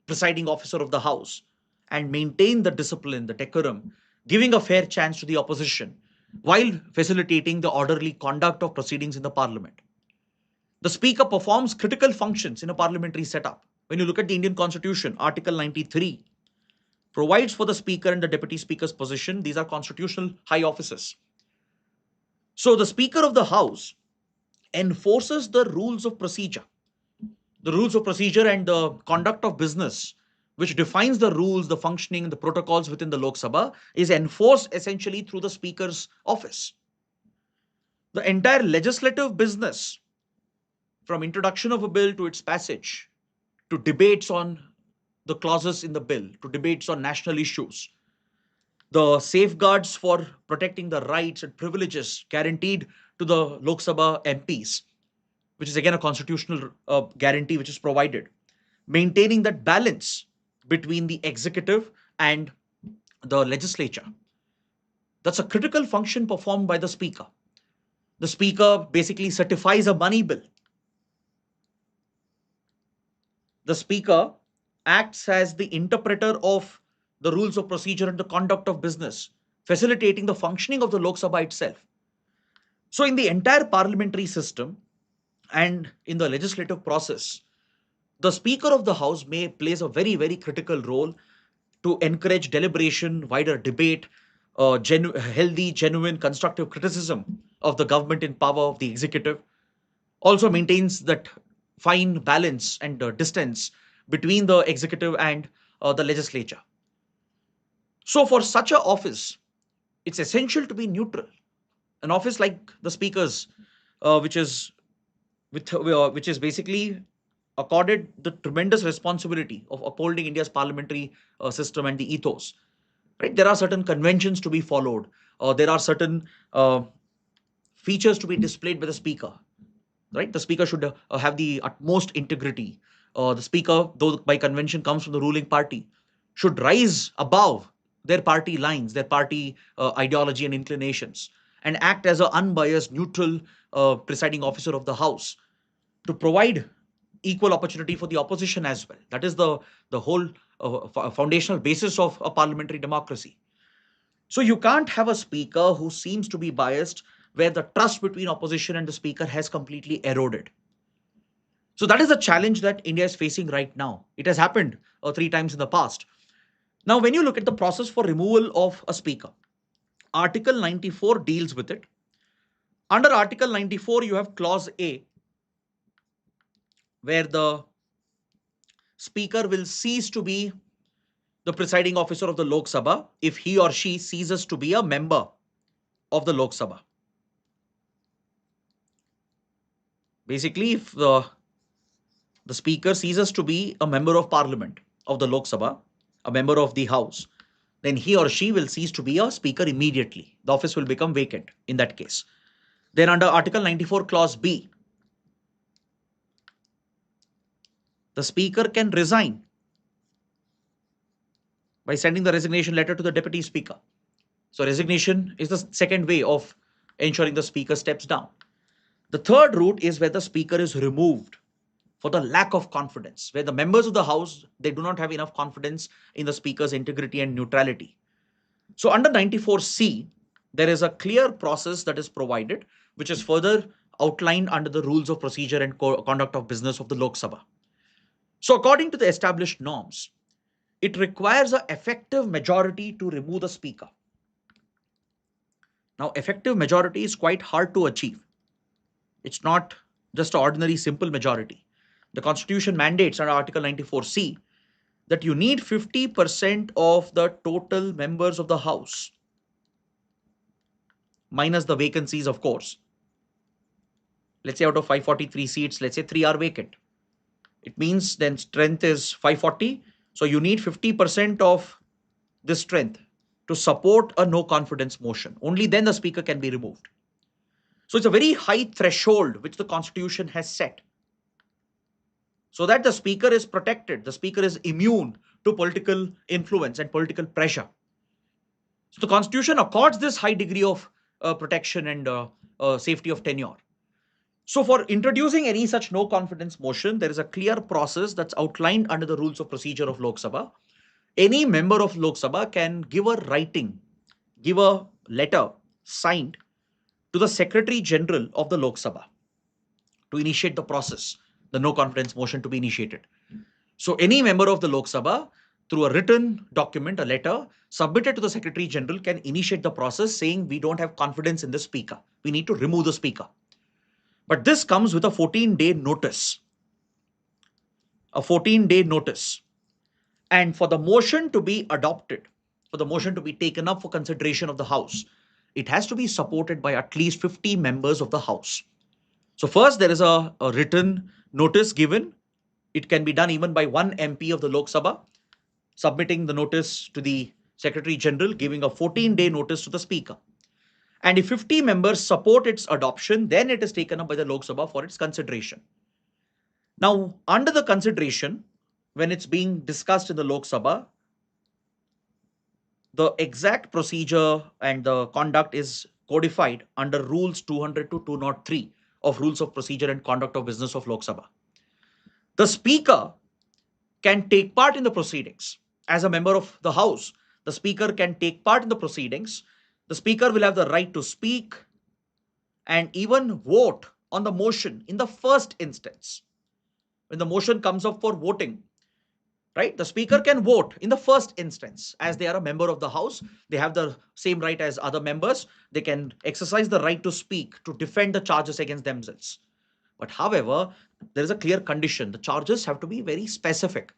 presiding officer of the House, and maintain the discipline, the decorum, giving a fair chance to the opposition while facilitating the orderly conduct of proceedings in the parliament. The speaker performs critical functions in a parliamentary setup. When you look at the Indian Constitution, Article 93 provides for the speaker and the deputy speaker's position. These are constitutional high offices. So the speaker of the house enforces the rules of procedure. The rules of procedure and the conduct of business, which defines the rules, the functioning, the protocols within the Lok Sabha, is enforced essentially through the speaker's office. The entire legislative business, from introduction of a bill to its passage, to debates on the clauses in the bill, to debates on national issues, the safeguards for protecting the rights and privileges guaranteed to the Lok Sabha MPs, which is again a constitutional guarantee which is provided, maintaining that balance between the executive and the legislature. That's a critical function performed by the speaker. The speaker basically certifies a money bill. The speaker acts as the interpreter of the rules of procedure and the conduct of business, facilitating the functioning of the Lok Sabha itself. So, in the entire parliamentary system and in the legislative process, the Speaker of the House plays a very, very critical role to encourage deliberation, wider debate, healthy, genuine, constructive criticism of the government in power of the executive. Also maintains that fine balance and distance between the executive and the legislature. So, for such an office, it's essential to be neutral. An office like the Speaker's, which is basically accorded the tremendous responsibility of upholding India's parliamentary system and the ethos. Right? There are certain conventions to be followed. There are certain features to be displayed by the speaker. Right? The speaker should have the utmost integrity. The speaker, though by convention comes from the ruling party, should rise above their party lines, their party ideology and inclinations, and act as an unbiased, neutral presiding officer of the House to provide equal opportunity for the opposition as well. That is the whole foundational basis of a parliamentary democracy. So you can't have a speaker who seems to be biased, where the trust between opposition and the speaker has completely eroded. So that is a challenge that India is facing right now. It has happened 3 times in the past. Now, when you look at the process for removal of a speaker, Article 94 deals with it. Under Article 94, you have Clause A, where the speaker will cease to be the presiding officer of the Lok Sabha if he or she ceases to be a member of the Lok Sabha. Basically, if the speaker ceases to be a member of parliament of the Lok Sabha, a member of the House, then he or she will cease to be a speaker immediately. The office will become vacant in that case. Then under Article 94 Clause B, the speaker can resign by sending the resignation letter to the deputy speaker. So resignation is the second way of ensuring the speaker steps down. The third route is where the speaker is removed for the lack of confidence, where the members of the House, they do not have enough confidence in the speaker's integrity and neutrality. So under 94C, there is a clear process that is provided, which is further outlined under the rules of procedure and conduct of business of the Lok Sabha. So according to the established norms, it requires an effective majority to remove the speaker. Now, effective majority is quite hard to achieve. It's not just an ordinary simple majority. The Constitution mandates under Article 94C that you need 50% of the total members of the House, minus the vacancies, of course. Let's say out of 543 seats, let's say 3 are vacant. It means then strength is 540. So you need 50% of this strength to support a no confidence motion. Only then the speaker can be removed. So it's a very high threshold which the Constitution has set, so that the speaker is protected, the speaker is immune to political influence and political pressure. So the Constitution accords this high degree of protection and safety of tenure. So for introducing any such no confidence motion, there is a clear process that's outlined under the rules of procedure of Lok Sabha. Any member of Lok Sabha can give a letter signed to the Secretary General of the Lok Sabha to initiate the process, the no confidence motion to be initiated. So any member of the Lok Sabha, through a written document, a letter submitted to the Secretary General, can initiate the process saying we don't have confidence in the speaker. We need to remove the speaker. But this comes with a 14-day notice. A 14-day notice. And for the motion to be adopted, for the motion to be taken up for consideration of the House, it has to be supported by at least 50 members of the House. So first, there is a written notice given. It can be done even by one MP of the Lok Sabha, submitting the notice to the Secretary General, giving a 14-day notice to the Speaker. And if 50 members support its adoption, then it is taken up by the Lok Sabha for its consideration. Now, under the consideration, when it's being discussed in the Lok Sabha, the exact procedure and the conduct is codified under Rules 200 to 203 of Rules of Procedure and Conduct of Business of Lok Sabha. The Speaker can take part in the proceedings. As a member of the House, the Speaker can take part in the proceedings. The Speaker will have the right to speak and even vote on the motion in the first instance. When the motion comes up for voting, right, the Speaker can vote in the first instance. As they are a member of the House, they have the same right as other members. They can exercise the right to speak, to defend the charges against themselves. But however, there is a clear condition. The charges have to be very specific.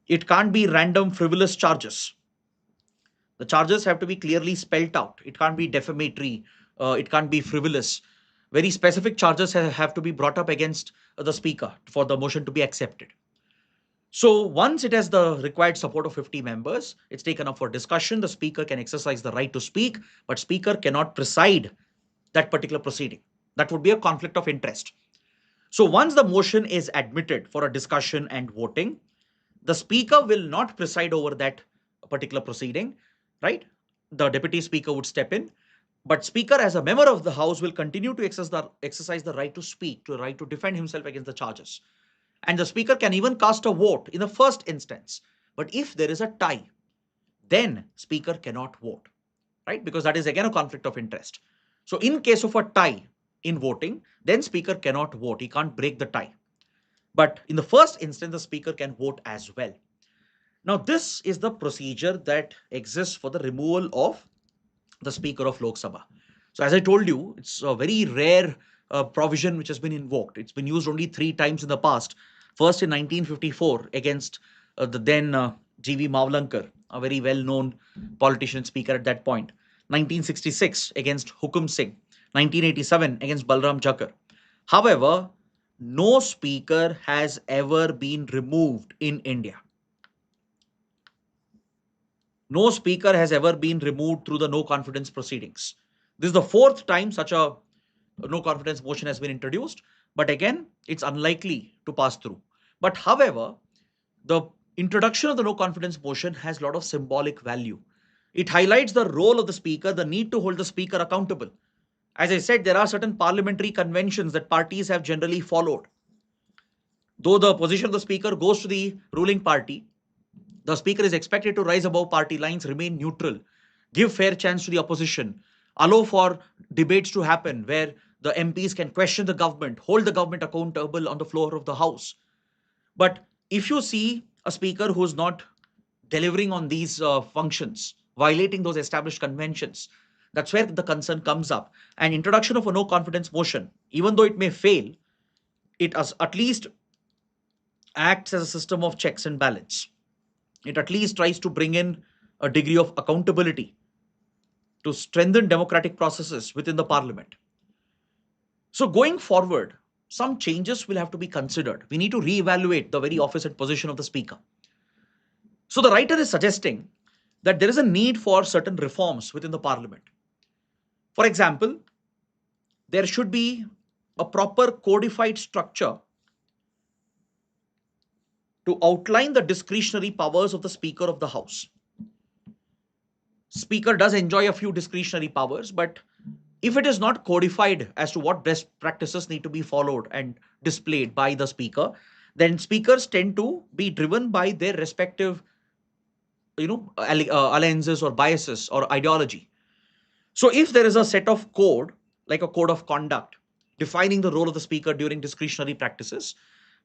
It can't be random, frivolous charges. The charges have to be clearly spelled out. It can't be defamatory. It can't be frivolous. Very specific charges have to be brought up against the Speaker for the motion to be accepted. So once it has the required support of 50 members, it's taken up for discussion. The Speaker can exercise the right to speak, but Speaker cannot preside that particular proceeding. That would be a conflict of interest. So once the motion is admitted for a discussion and voting, the Speaker will not preside over that particular proceeding, right? The Deputy Speaker would step in, but Speaker as a member of the House will continue to exercise the right to speak, to the right to defend himself against the charges. And the Speaker can even cast a vote in the first instance. But if there is a tie, then Speaker cannot vote, right? Because that is again a conflict of interest. So in case of a tie in voting, then Speaker cannot vote. He can't break the tie. But in the first instance, the Speaker can vote as well. Now, this is the procedure that exists for the removal of the Speaker of Lok Sabha. So as I told you, it's a very rare provision which has been invoked. It's been used only 3 times in the past. First in 1954 against the then G.V. Mavlankar, a very well-known politician speaker at that point. 1966 against Hukum Singh. 1987 against Balram Jakar. However, no speaker has ever been removed in India. No speaker has ever been removed through the no confidence proceedings. This is the 4th time such a no confidence motion has been introduced, but again, it's unlikely to pass through. But however, the introduction of the no confidence motion has a lot of symbolic value. It highlights the role of the Speaker, the need to hold the Speaker accountable. As I said, there are certain parliamentary conventions that parties have generally followed. Though the position of the Speaker goes to the ruling party, the Speaker is expected to rise above party lines, remain neutral, give fair chance to the opposition, allow for debates to happen where the MPs can question the government, hold the government accountable on the floor of the House. But if you see a Speaker who is not delivering on these functions, violating those established conventions, that's where the concern comes up. And introduction of a no confidence motion, even though it may fail, it at least acts as a system of checks and balance. It at least tries to bring in a degree of accountability to strengthen democratic processes within the parliament. So going forward, some changes will have to be considered. We need to reevaluate the very office and position of the Speaker. So the writer is suggesting that there is a need for certain reforms within the parliament. For example, there should be a proper codified structure to outline the discretionary powers of the Speaker of the House. Speaker does enjoy a few discretionary powers, but if it is not codified as to what best practices need to be followed and displayed by the Speaker, then speakers tend to be driven by their respective alliances or biases or ideology. So if there is a set of code, like a code of conduct, defining the role of the speaker during discretionary practices,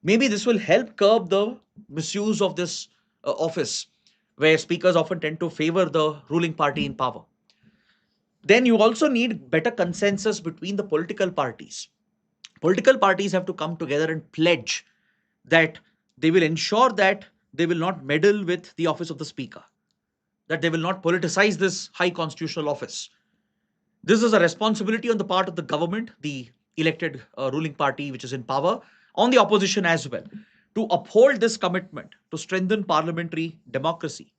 maybe this will help curb the misuse of this office, where speakers often tend to favor the ruling party in power. Then you also need better consensus between the political parties. Political parties have to come together and pledge that they will ensure that they will not meddle with the office of the speaker, that they will not politicize this high constitutional office. This is a responsibility on the part of the government, the elected ruling party which is in power, on the opposition as well, to uphold this commitment to strengthen parliamentary democracy.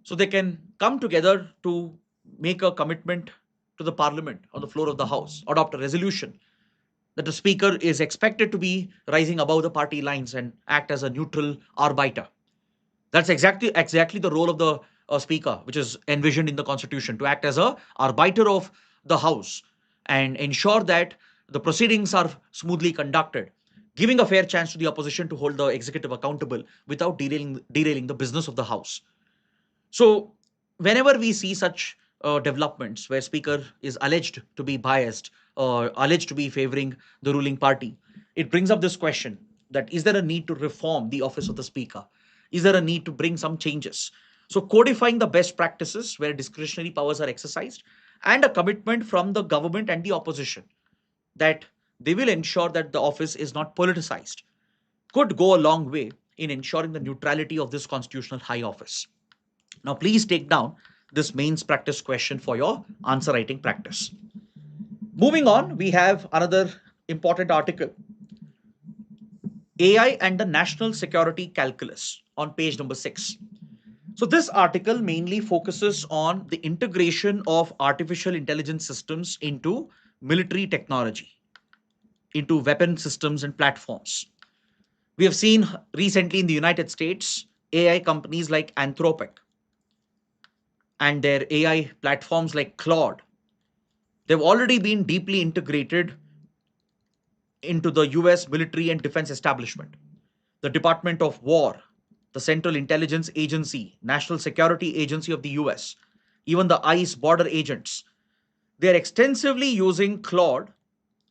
So they can come together to make a commitment to the parliament on the floor of the house, adopt a resolution that the speaker is expected to be rising above the party lines and act as a neutral arbiter. That's exactly the role of the speaker, which is envisioned in the constitution, to act as a arbiter of the house and ensure that the proceedings are smoothly conducted, giving a fair chance to the opposition to hold the executive accountable without derailing the business of the house. So whenever we see such developments where speaker is alleged to be biased or alleged to be favoring the ruling party, it brings up this question: that is there a need to reform the office of the speaker? Is there a need to bring some changes? So codifying the best practices where discretionary powers are exercised, and a commitment from the government and the opposition that they will ensure that the office is not politicized, could go a long way in ensuring the neutrality of this constitutional high office. Now, please take down this mains practice question for your answer writing practice. Moving on, we have another important article: AI and the National Security Calculus, on page number 6. So, this article mainly focuses on the integration of artificial intelligence systems into military technology, into weapon systems and platforms. We have seen recently in the United States AI companies like Anthropic and their AI platforms like Claude. They've already been deeply integrated into the US military and defense establishment, the Department of War, the Central Intelligence Agency, National Security Agency of the US, even the ICE border agents. They are extensively using Claude,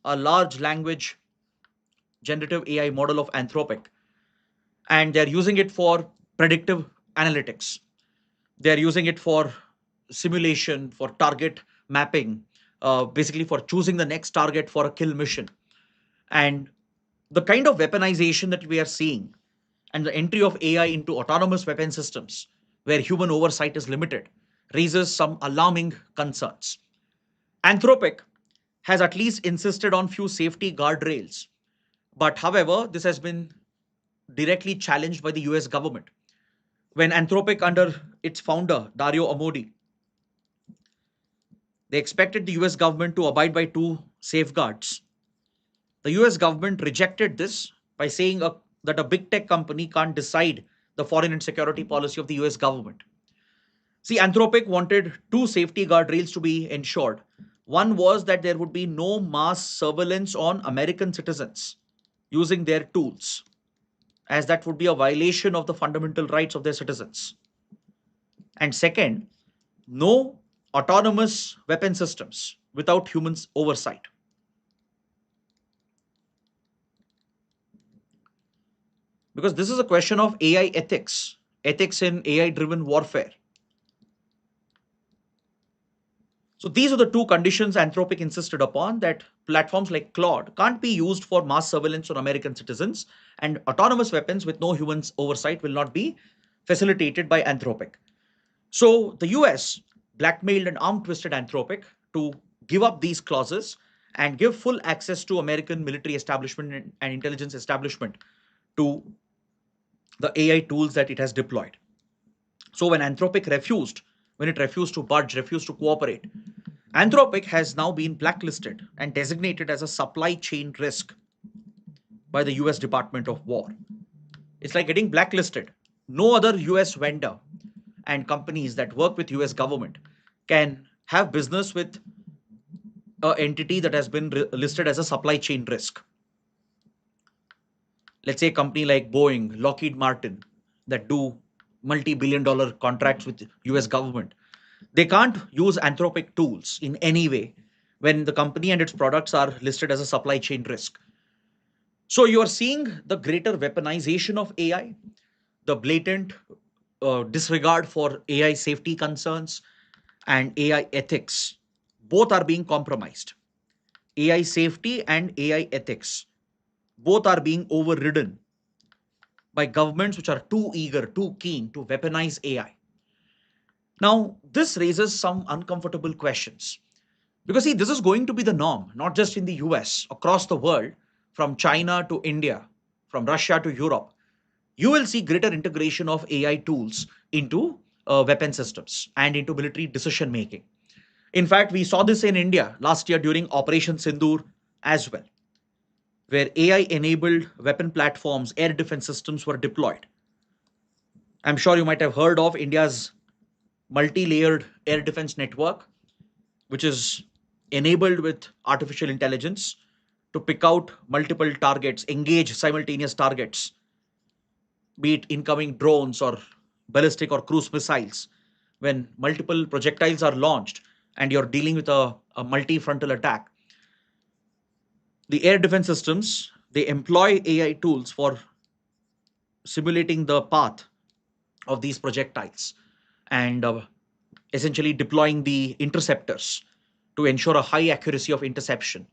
a large language generative AI model of Anthropic, and they're using it for predictive analytics. They're using it for simulation, for target mapping, basically for choosing the next target for a kill mission. And the kind of weaponization that we are seeing and the entry of AI into autonomous weapon systems where human oversight is limited raises some alarming concerns. Anthropic has at least insisted on few safety guardrails, but however, this has been directly challenged by the US government. When Anthropic, under its founder, Dario Amodi, they expected the US government to abide by two safeguards. The US government rejected this by saying that a big tech company can't decide the foreign and security policy of the US government. See, Anthropic wanted two safety guardrails to be ensured. One was that there would be no mass surveillance on American citizens using their tools, as that would be a violation of the fundamental rights of their citizens. And second, no autonomous weapon systems without humans' oversight. Because this is a question of AI ethics, ethics in AI driven warfare. So these are the two conditions Anthropic insisted upon: that platforms like Claude can't be used for mass surveillance on American citizens, and autonomous weapons with no humans oversight will not be facilitated by Anthropic. So the US blackmailed and arm twisted Anthropic to give up these clauses and give full access to American military establishment and intelligence establishment to the AI tools that it has deployed. So when it refused to budge, refused to cooperate, Anthropic has now been blacklisted and designated as a supply chain risk by the US Department of War. It's like getting blacklisted. No other US vendor and companies that work with US government can have business with an entity that has been listed as a supply chain risk. Let's say a company like Boeing, Lockheed Martin, that do multi-billion dollar contracts with US government. They can't use anthropic tools in any way when the company and its products are listed as a supply chain risk. So you are seeing the greater weaponization of AI, the blatant disregard for AI safety concerns and AI ethics. Both are being compromised. AI safety and AI ethics, both are being overridden by governments which are too eager, too keen to weaponize AI. Now, this raises some uncomfortable questions. Because, see, this is going to be the norm, not just in the US, across the world, from China to India, from Russia to Europe. You will see greater integration of AI tools into weapon systems and into military decision making. In fact, we saw this in India last year during Operation Sindoor as well, where AI enabled weapon platforms, air defense systems were deployed. I'm sure you might have heard of India's multi layered air defense network, which is enabled with artificial intelligence to pick out multiple targets, engage simultaneous targets, be it incoming drones or ballistic or cruise missiles. When multiple projectiles are launched and you're dealing with a multi frontal attack, the air defense systems, they employ AI tools for simulating the path of these projectiles and essentially deploying the interceptors to ensure a high accuracy of interception.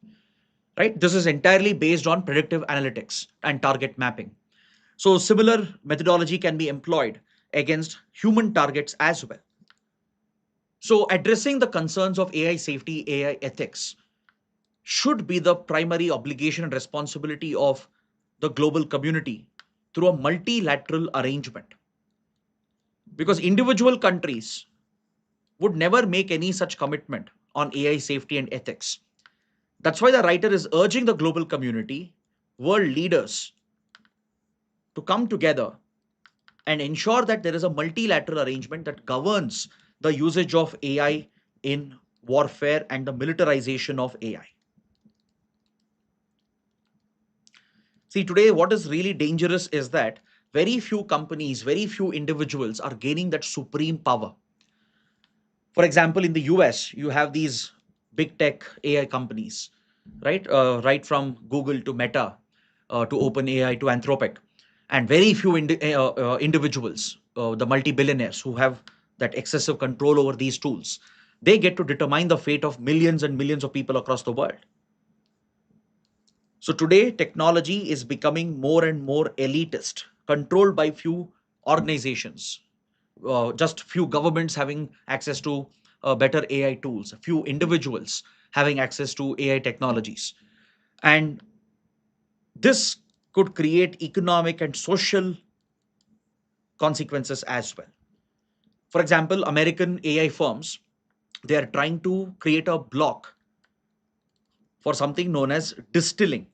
Right? This is entirely based on predictive analytics and target mapping. So similar methodology can be employed against human targets as well. So addressing the concerns of AI safety, AI ethics should be the primary obligation and responsibility of the global community through a multilateral arrangement. Because individual countries would never make any such commitment on AI safety and ethics. That's why the writer is urging the global community, world leaders, to come together and ensure that there is a multilateral arrangement that governs the usage of AI in warfare and the militarization of AI. See, today, what is really dangerous is that very few companies, very few individuals are gaining that supreme power. For example, in the US, you have these big tech AI companies, right? Right from Google to Meta to OpenAI to Anthropic, and very few individuals, the multi-billionaires who have that excessive control over these tools, they get to determine the fate of millions and millions of people across the world. So today, technology is becoming more and more elitist, controlled by few organizations, just few governments having access to better AI tools, a few individuals having access to AI technologies. And this could create economic and social consequences as well. For example, American AI firms, they are trying to create a block for something known as distilling.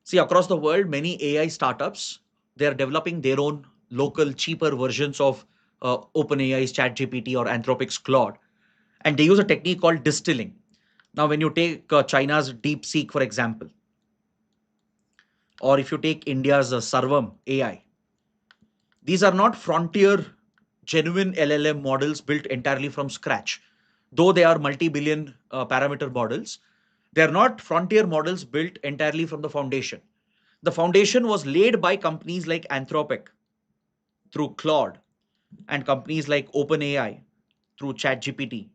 See, across the world, many AI startups, they are developing their own local, cheaper versions of OpenAI's ChatGPT or Anthropic's Claude, and they use a technique called distilling. Now, when you take China's DeepSeek, for example, or if you take India's Sarvam AI, these are not frontier, genuine LLM models built entirely from scratch. Though they are multi-billion parameter models, they are not frontier models built entirely from the foundation. The foundation was laid by companies like Anthropic through Claude and companies like OpenAI through ChatGPT,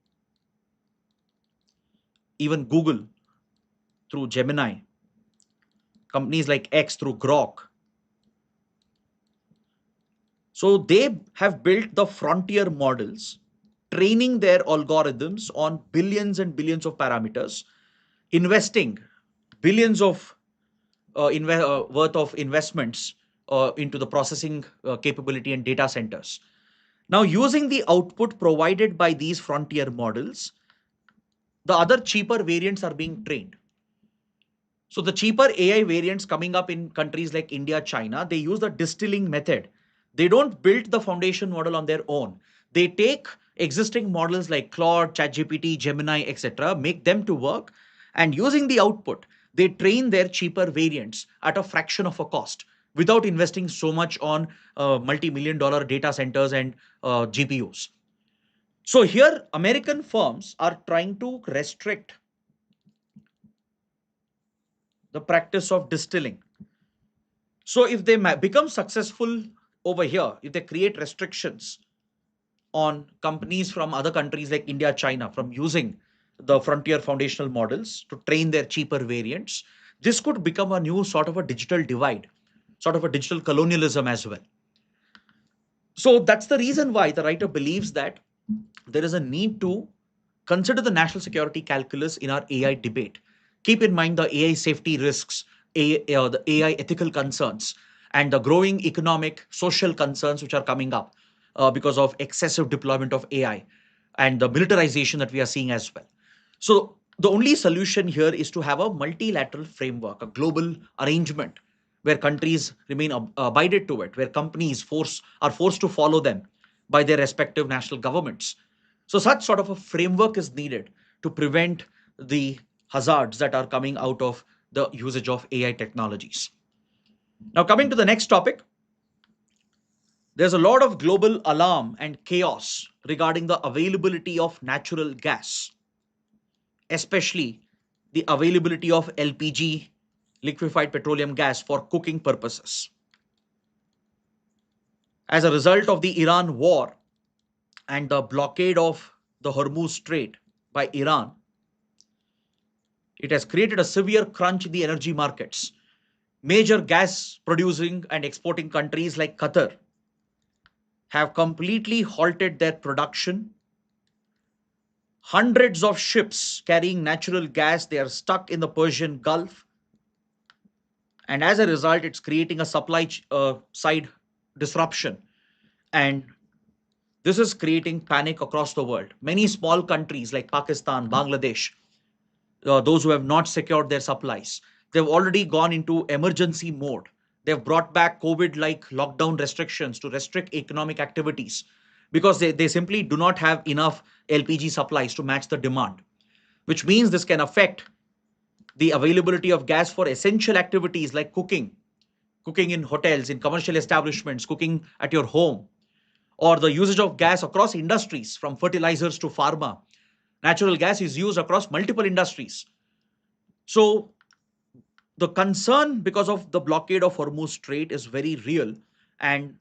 even Google through Gemini, companies like X through Grok. So they have built the frontier models, training their algorithms on billions and billions of parameters, investing billions of worth of investments into the processing capability and data centers. Now, using the output provided by these frontier models, the other cheaper variants are being trained. So the cheaper AI variants coming up in countries like India, China, they use the distilling method. They don't build the foundation model on their own. They take existing models like Claude, ChatGPT, Gemini, etc., make them to work, and using the output, they train their cheaper variants at a fraction of a cost. without investing so much on multi-million dollar data centers and GPUs. So here, American firms are trying to restrict the practice of distilling. So if they become successful over here, if they create restrictions on companies from other countries like India, China from using the frontier foundational models to train their cheaper variants, this could become a new sort of a digital divide, sort of a digital colonialism as well. So that's the reason why the writer believes that there is a need to consider the national security calculus in our AI debate. Keep in mind the AI safety risks, the AI ethical concerns, and the growing economic, social concerns which are coming up because of excessive deployment of AI and the militarization that we are seeing as well. So, the only solution here is to have a multilateral framework, a global arrangement where countries remain abided to it, where companies are forced to follow them by their respective national governments. So, such sort of a framework is needed to prevent the hazards that are coming out of the usage of AI technologies. Now, coming to the next topic, there's a lot of global alarm and chaos regarding the availability of natural gas, especially the availability of LPG, liquefied petroleum gas, for cooking purposes. As a result of the Iran war and the blockade of the Hormuz Strait by Iran, it has created a severe crunch in the energy markets. Major gas producing and exporting countries like Qatar have completely halted their production. Hundreds of ships carrying natural gas, they are stuck in the Persian Gulf, and as a result it's creating a supply side disruption, and this is creating panic across the world. Many small countries like Pakistan, Bangladesh, those who have not secured their supplies, they've already gone into emergency mode. They've brought back COVID like lockdown restrictions to restrict economic activities because they simply do not have enough LPG supplies to match the demand, which means this can affect the availability of gas for essential activities like cooking in hotels, in commercial establishments, cooking at your home, or the usage of gas across industries from fertilizers to pharma. Natural gas is used across multiple industries. So the concern because of the blockade of Hormuz Strait is very real, and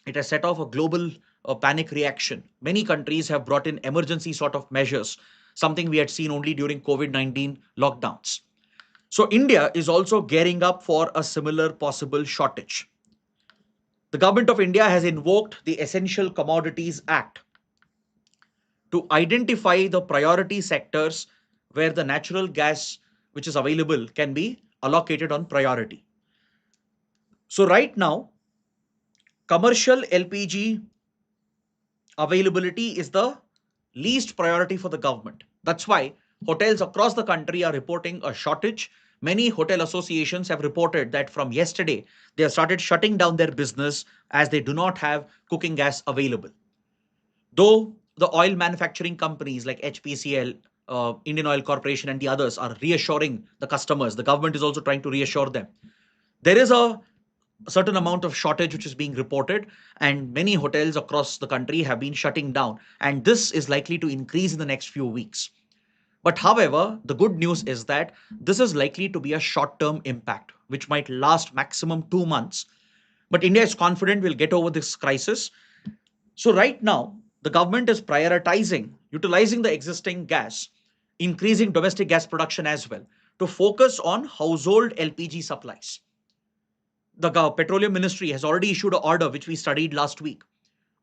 it has set off a global panic reaction. Many countries have brought in emergency sort of measures, something we had seen only during COVID-19 lockdowns. So India is also gearing up for a similar possible shortage. The government of India has invoked the Essential Commodities Act to identify the priority sectors where the natural gas which is available can be allocated on priority. So right now, commercial LPG availability is the least priority for the government. That's why hotels across the country are reporting a shortage. Many hotel associations have reported that from yesterday, they have started shutting down their business as they do not have cooking gas available. Though the oil manufacturing companies like HPCL, Indian Oil Corporation, and the others are reassuring the customers, the government is also trying to reassure them. There is a certain amount of shortage which is being reported, and many hotels across the country have been shutting down, and this is likely to increase in the next few weeks. But however, the good news is that this is likely to be a short term impact which might last maximum 2 months, but India is confident we'll get over this crisis. So right now the government is prioritizing utilizing the existing gas, increasing domestic gas production as well, to focus on household LPG supplies. The petroleum ministry has already issued an order which we studied last week.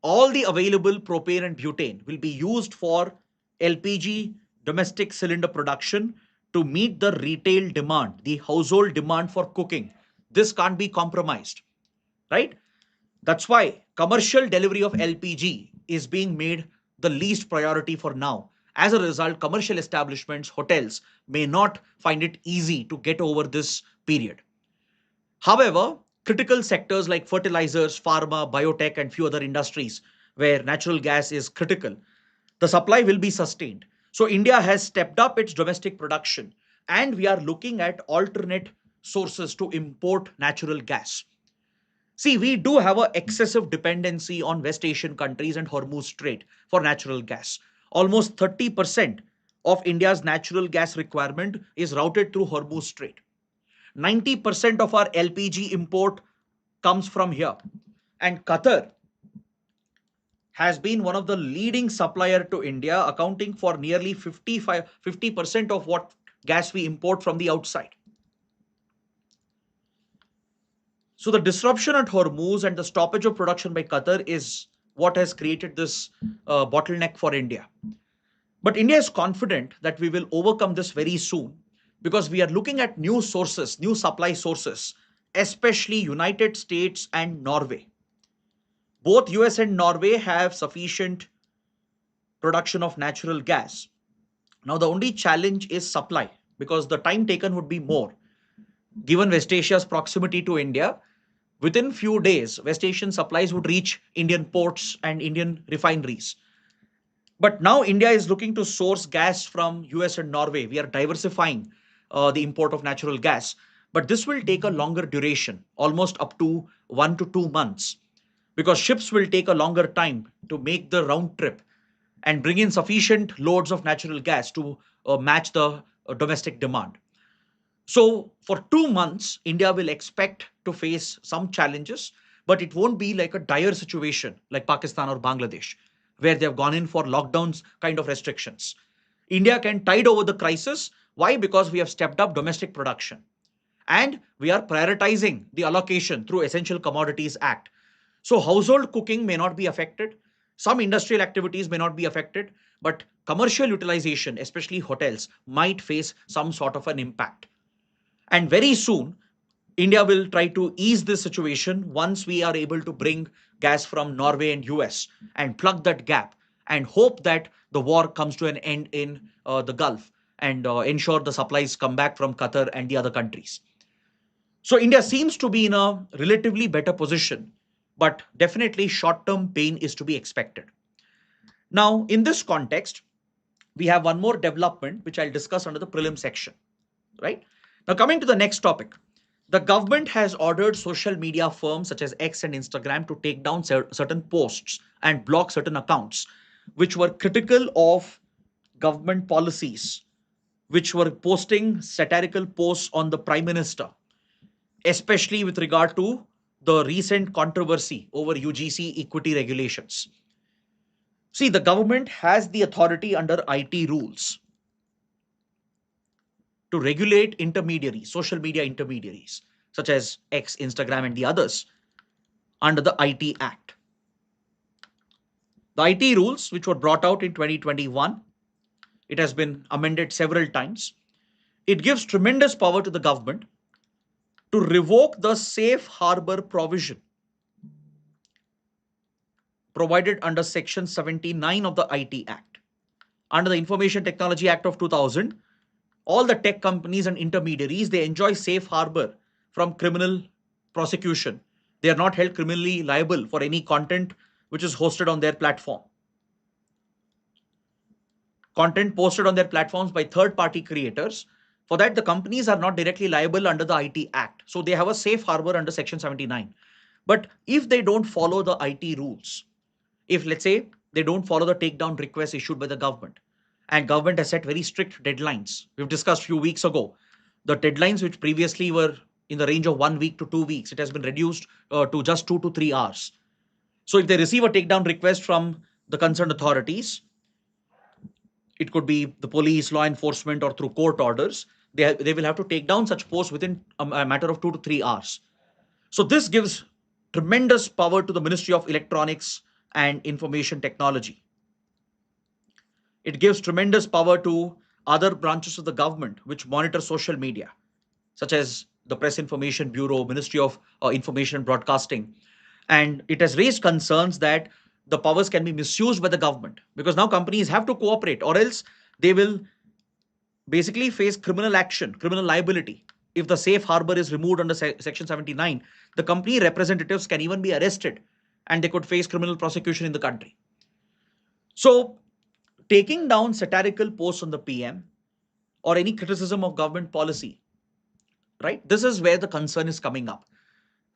All the available propane and butane will be used for LPG domestic cylinder production to meet the retail demand, the household demand for cooking. This can't be compromised, right? That's why commercial delivery of LPG is being made the least priority for now. As a result, commercial establishments, hotels may not find it easy to get over this period. However, critical sectors like fertilizers, pharma, biotech, and few other industries where natural gas is critical, the supply will be sustained. So India has stepped up its domestic production, and we are looking at alternate sources to import natural gas. See, we do have an excessive dependency on West Asian countries and Hormuz Strait for natural gas. Almost 30% of India's natural gas requirement is routed through Hormuz Strait. 90% of our LPG import comes from here. And Qatar has been one of the leading supplier to India, accounting for nearly 50% of what gas we import from the outside. So the disruption at Hormuz and the stoppage of production by Qatar is what has created this bottleneck for India. But India is confident that we will overcome this very soon because we are looking at new sources, new supply sources, especially United States and Norway. Both US and Norway have sufficient production of natural gas. Now, the only challenge is supply because the time taken would be more. Given West Asia's proximity to India, within few days, West Asian supplies would reach Indian ports and Indian refineries. But now India is looking to source gas from US and Norway. We are diversifying the import of natural gas. But this will take a longer duration, almost up to 1 to 2 months, because ships will take a longer time to make the round trip and bring in sufficient loads of natural gas to match the domestic demand. So, for 2 months, India will expect to face some challenges, but it won't be like a dire situation like Pakistan or Bangladesh, where they have gone in for lockdowns kind of restrictions. India can tide over the crisis. Why? Because we have stepped up domestic production and we are prioritizing the allocation through Essential Commodities Act. So household cooking may not be affected, some industrial activities may not be affected, but commercial utilization, especially hotels, might face some sort of an impact. And very soon, India will try to ease this situation once we are able to bring gas from Norway and US and plug that gap and hope that the war comes to an end in the Gulf and ensure the supplies come back from Qatar and the other countries. So India seems to be in a relatively better position, but definitely short term pain is to be expected. Now, in this context, we have one more development which I'll discuss under the prelim section, right? Now, coming to the next topic, the government has ordered social media firms such as X and Instagram to take down certain posts and block certain accounts which were critical of government policies, which were posting satirical posts on the Prime Minister, especially with regard to the recent controversy over UGC equity regulations. See, the government has the authority under IT rules to regulate intermediaries, social media intermediaries, such as X, Instagram, and the others, under the IT Act. The IT rules, which were brought out in 2021, it has been amended several times. It gives tremendous power to the government to revoke the safe harbor provision provided under Section 79 of the IT Act. Under the Information Technology Act of 2000, all the tech companies and intermediaries, they enjoy safe harbor from criminal prosecution. They are not held criminally liable for any content which is hosted on their platform. Content posted on their platforms by third-party creators, for that the companies are not directly liable under the IT Act. So they have a safe harbor under Section 79. But if they don't follow the IT rules, if let's say they don't follow the takedown request issued by the government, and government has set very strict deadlines. We've discussed a few weeks ago. The deadlines which previously were in the range of 1 week to 2 weeks, it has been reduced to just 2 to 3 hours. So if they receive a takedown request from the concerned authorities, it could be the police, law enforcement, or through court orders, they will have to take down such posts within a matter of 2 to 3 hours. So this gives tremendous power to the Ministry of Electronics and Information Technology. It gives tremendous power to other branches of the government which monitor social media, such as the Press Information Bureau, Ministry of Information and Broadcasting. And it has raised concerns that the powers can be misused by the government because now companies have to cooperate or else they will basically face criminal action, criminal liability. If the safe harbor is removed under Section 79, the company representatives can even be arrested and they could face criminal prosecution in the country. So, taking down satirical posts on the PM or any criticism of government policy, right? This is where the concern is coming up.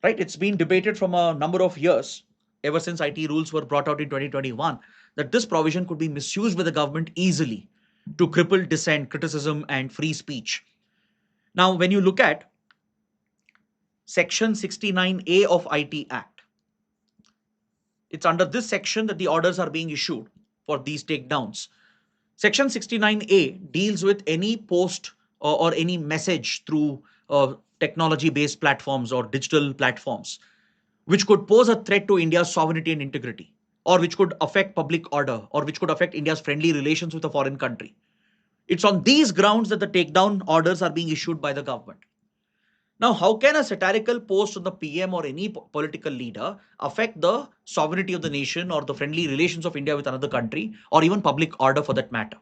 right? It's been debated from a number of years, ever since IT rules were brought out in 2021, that this provision could be misused by the government easily to cripple dissent, criticism, and free speech. Now, when you look at Section 69A of IT Act, it's under this section that the orders are being issued for these takedowns. Section 69A deals with any post or any message through technology based platforms or digital platforms which could pose a threat to India's sovereignty and integrity, or which could affect public order, or which could affect India's friendly relations with a foreign country. It's on these grounds that the takedown orders are being issued by the government. Now, how can a satirical post on the PM or any political leader affect the sovereignty of the nation or the friendly relations of India with another country or even public order for that matter?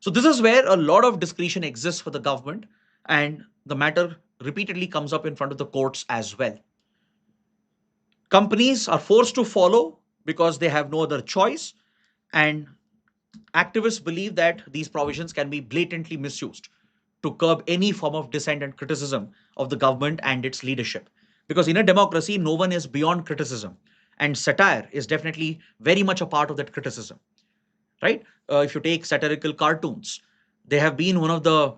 So, this is where a lot of discretion exists for the government, and the matter repeatedly comes up in front of the courts as well. Companies are forced to follow because they have no other choice, and activists believe that these provisions can be blatantly misused to curb any form of dissent and criticism of the government and its leadership. Because in a democracy, no one is beyond criticism, and satire is definitely very much a part of that criticism, right? If you take satirical cartoons, they have been one of the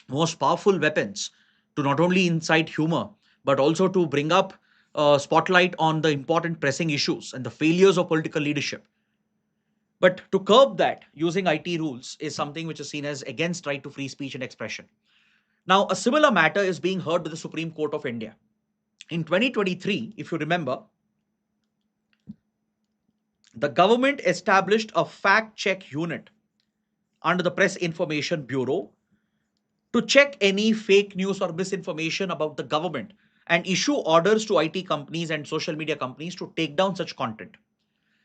most powerful weapons to not only incite humor, but also to bring up spotlight on the important pressing issues and the failures of political leadership. But to curb that using IT rules is something which is seen as against right to free speech and expression. Now, a similar matter is being heard by the Supreme Court of India. In 2023, if you remember, the government established a fact check unit under the Press Information Bureau to check any fake news or misinformation about the government and issue orders to IT companies and social media companies to take down such content.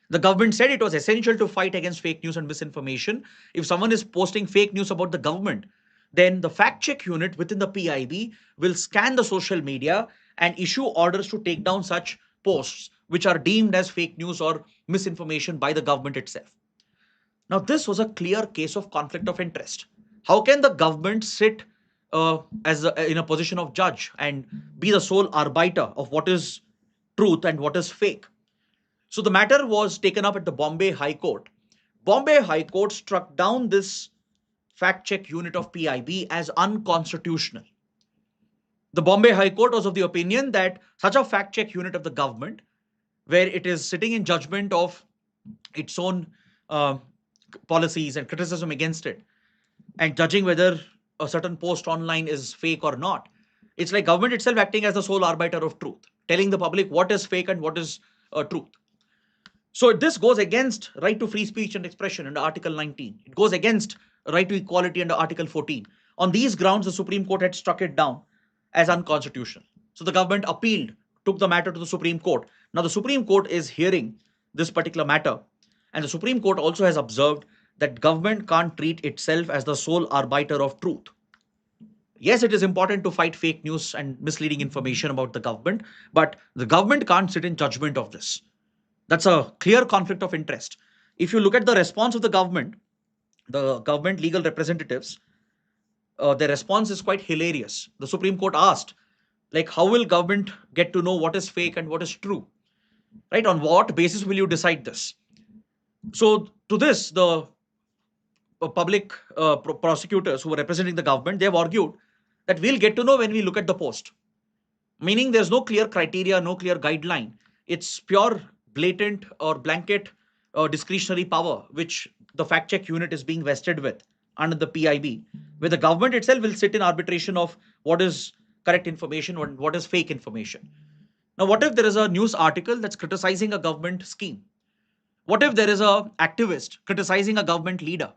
The government said it was essential to fight against fake news and misinformation. If someone is posting fake news about the government, then the fact check unit within the PIB will scan the social media and issue orders to take down such posts which are deemed as fake news or misinformation by the government itself. Now, this was a clear case of conflict of interest. How can the government sit in a position of judge and be the sole arbiter of what is truth and what is fake? So the matter was taken up at the Bombay High Court. Bombay High Court struck down this fact check unit of PIB as unconstitutional. The Bombay High Court was of the opinion that such a fact check unit of the government, where it is sitting in judgment of its own uh, policies and criticism against it, and judging whether a certain post online is fake or not. It's like government itself acting as the sole arbiter of truth, telling the public what is fake and what is truth. So this goes against right to free speech and expression under Article 19. It goes against right to equality under Article 14. On these grounds, the Supreme Court had struck it down as unconstitutional. So the government appealed, took the matter to the Supreme Court. Now the Supreme Court is hearing this particular matter, and the Supreme Court also has observed that government can't treat itself as the sole arbiter of truth. Yes, it is important to fight fake news and misleading information about the government, but the government can't sit in judgment of this. That's a clear conflict of interest. If you look at the response of the government legal representatives, their response is quite hilarious. The Supreme Court asked, like, how will government get to know what is fake and what is true? Right? On what basis will you decide this? So, to this, the public prosecutors who were representing the government, they have argued that we'll get to know when we look at the post. Meaning there's no clear criteria, no clear guideline. It's pure, blatant, or blanket discretionary power, which the fact check unit is being vested with under the PIB, where the government itself will sit in arbitration of what is correct information and what is fake information. Now, what if there is a news article that's criticizing a government scheme? What if there is a activist criticizing a government leader?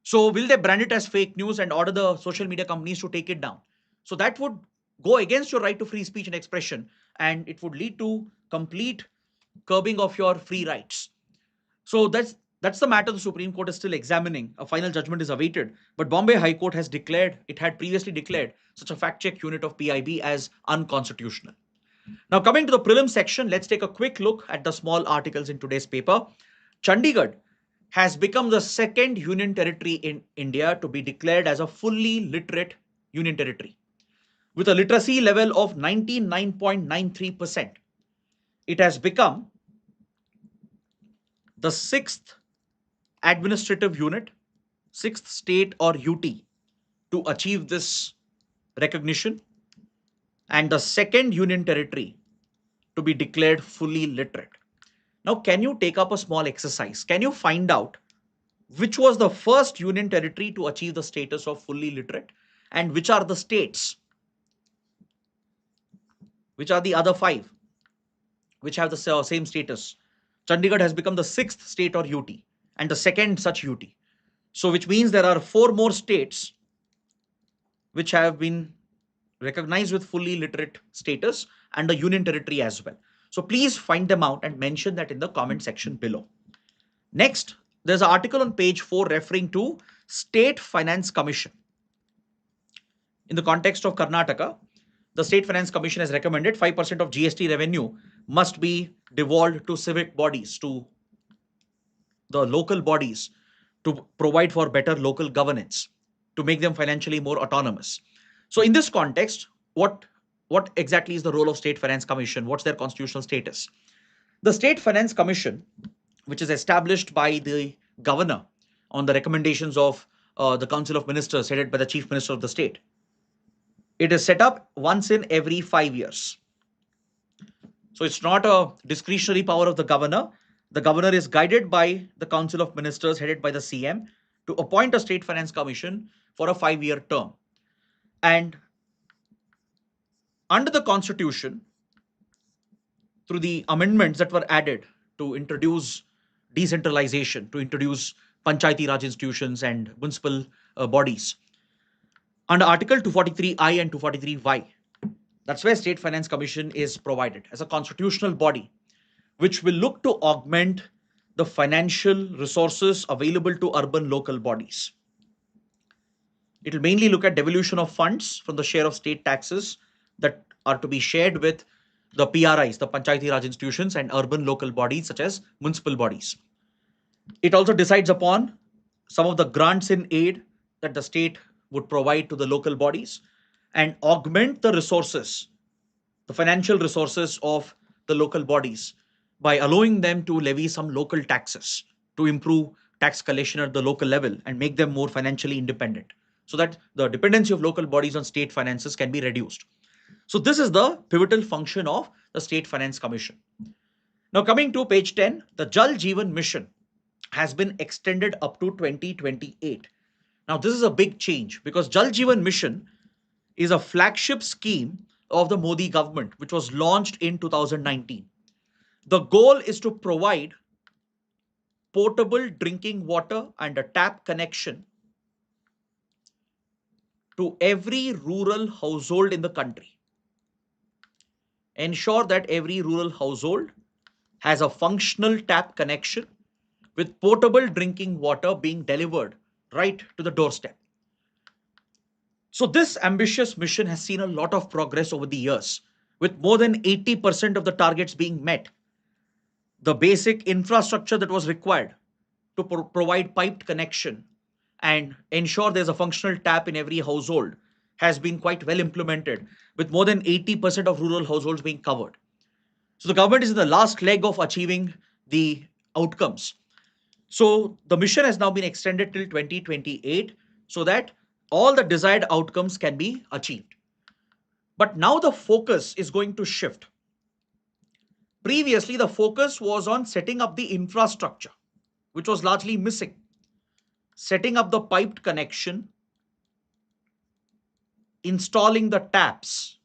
So will they brand it as fake news and order the social media companies to take it down? So that would go against your right to free speech and expression, and it would lead to complete curbing of your free rights. So that's the matter the Supreme Court is still examining. A final judgment is awaited, but Bombay High Court has declared, it had previously declared such a fact check unit of PIB as unconstitutional. Now, coming to the prelim section, let's take a quick look at the small articles in today's paper. Chandigarh has become the second union territory in India to be declared as a fully literate union territory. with a literacy level of 99.93%. It has become the sixth administrative unit, sixth state or UT to achieve this recognition, and the second union territory to be declared fully literate. Now, can you take up a small exercise? Can you find out which was the first union territory to achieve the status of fully literate, and which are the states, which are the other five which have the same status? Chandigarh has become the sixth state or UT and the second such UT. So, which means there are four more states which have been recognized with fully literate status and the union territory as well. So, please find them out and mention that in the comment section below. Next, there's an article on page 4 referring to State Finance Commission. In the context of Karnataka, the State Finance Commission has recommended 5% of GST revenue must be devolved to civic bodies, to the local bodies, to provide for better local governance, to make them financially more autonomous. So in this context, what exactly is the role of State Finance Commission? What's their constitutional status? The State Finance Commission, which is established by the governor on the recommendations of the Council of Ministers headed by the Chief Minister of the state, it is set up once in every 5 years. So it's not a discretionary power of the governor. The governor is guided by the Council of Ministers headed by the CM to appoint a State Finance Commission for a 5-year term. And under the Constitution, through the amendments that were added to introduce decentralization, to introduce Panchayati Raj institutions and municipal bodies, under Article 243I and 243Y, that's where State Finance Commission is provided as a constitutional body, which will look to augment the financial resources available to urban local bodies. It will mainly look at devolution of funds from the share of state taxes that are to be shared with the PRIs, the Panchayati Raj institutions, and urban local bodies such as municipal bodies. It also decides upon some of the grants in aid that the state would provide to the local bodies and augment the resources, the financial resources of the local bodies by allowing them to levy some local taxes to improve tax collection at the local level and make them more financially independent, so that the dependency of local bodies on state finances can be reduced. So this is the pivotal function of the State Finance Commission. Now coming to page 10, the Jal Jeevan Mission has been extended up to 2028. Now this is a big change because Jal Jeevan Mission is a flagship scheme of the Modi government, which was launched in 2019. The goal is to provide potable drinking water and a tap connection to every rural household in the country. Ensure that every rural household has a functional tap connection with potable drinking water being delivered right to the doorstep. So this ambitious mission has seen a lot of progress over the years, with more than 80% of the targets being met. The basic infrastructure that was required to provide piped connection and ensure there's a functional tap in every household has been quite well implemented, with more than 80% of rural households being covered. So the government is in the last leg of achieving the outcomes. So the mission has now been extended till 2028 so that all the desired outcomes can be achieved. But now the focus is going to shift. Previously, the focus was on setting up the infrastructure, which was largely missing. Setting up the piped connection, installing the taps,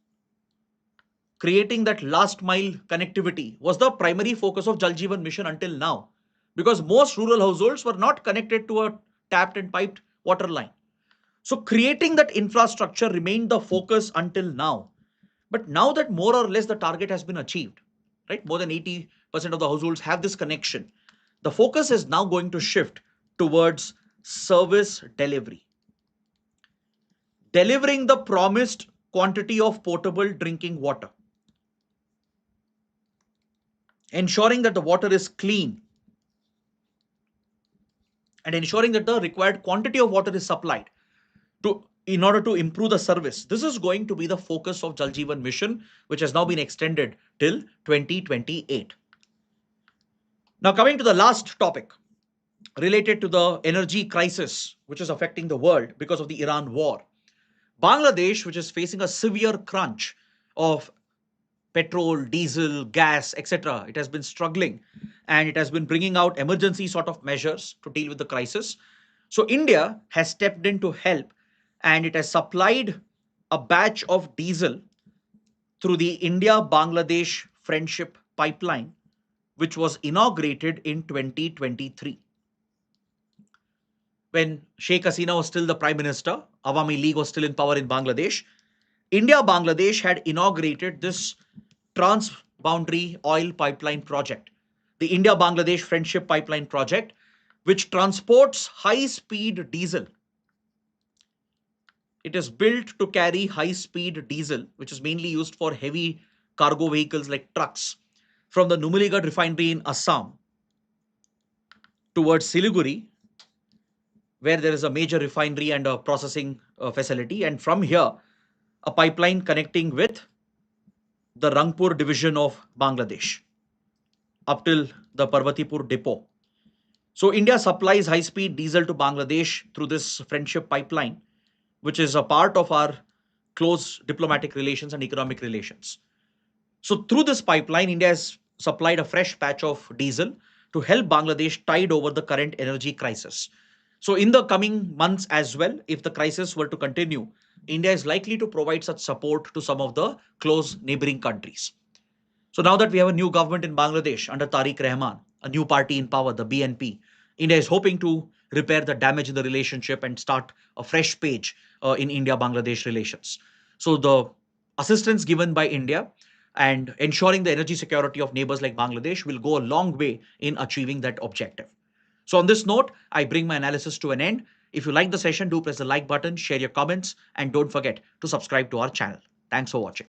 creating that last mile connectivity was the primary focus of Jal Jeevan Mission until now, because most rural households were not connected to a tapped and piped water line. So creating that infrastructure remained the focus until now. But now that more or less the target has been achieved, right? More than 80% of the households have this connection. The focus is now going to shift towards service delivery. Delivering the promised quantity of potable drinking water. Ensuring that the water is clean. And ensuring that the required quantity of water is supplied to in order to improve the service. This is going to be the focus of Jal Jeevan Mission, which has now been extended till 2028. Now, coming to the last topic related to the energy crisis, which is affecting the world because of the Iran war. Bangladesh, which is facing a severe crunch of petrol, diesel, gas, etc., it has been struggling and it has been bringing out emergency sort of measures to deal with the crisis. So, India has stepped in to help and it has supplied a batch of diesel through the India Bangladesh Friendship Pipeline, which was inaugurated in 2023. When Sheikh Hasina was still the Prime Minister, Awami League was still in power in Bangladesh, India Bangladesh had inaugurated this trans-boundary oil pipeline project, the India Bangladesh Friendship Pipeline project, which transports high-speed diesel. It is built to carry high-speed diesel, which is mainly used for heavy cargo vehicles like trucks, from the Numaligarh refinery in Assam towards Siliguri, where there is a major refinery and a processing facility, and from here, a pipeline connecting with the Rangpur division of Bangladesh up till the Parvatipur depot. So India supplies high-speed diesel to Bangladesh through this friendship pipeline, which is a part of our close diplomatic relations and economic relations. So through this pipeline, India has supplied a fresh patch of diesel to help Bangladesh tide over the current energy crisis. So in the coming months as well, if the crisis were to continue, India is likely to provide such support to some of the close neighboring countries. So now that we have a new government in Bangladesh under Tariq Rahman, a new party in power, the BNP, India is hoping to repair the damage in the relationship and start a fresh page in India-Bangladesh relations. So the assistance given by India and ensuring the energy security of neighbors like Bangladesh will go a long way in achieving that objective. So on this note, I bring my analysis to an end. If you like the session, do press the like button, share your comments, and don't forget to subscribe to our channel. Thanks for watching.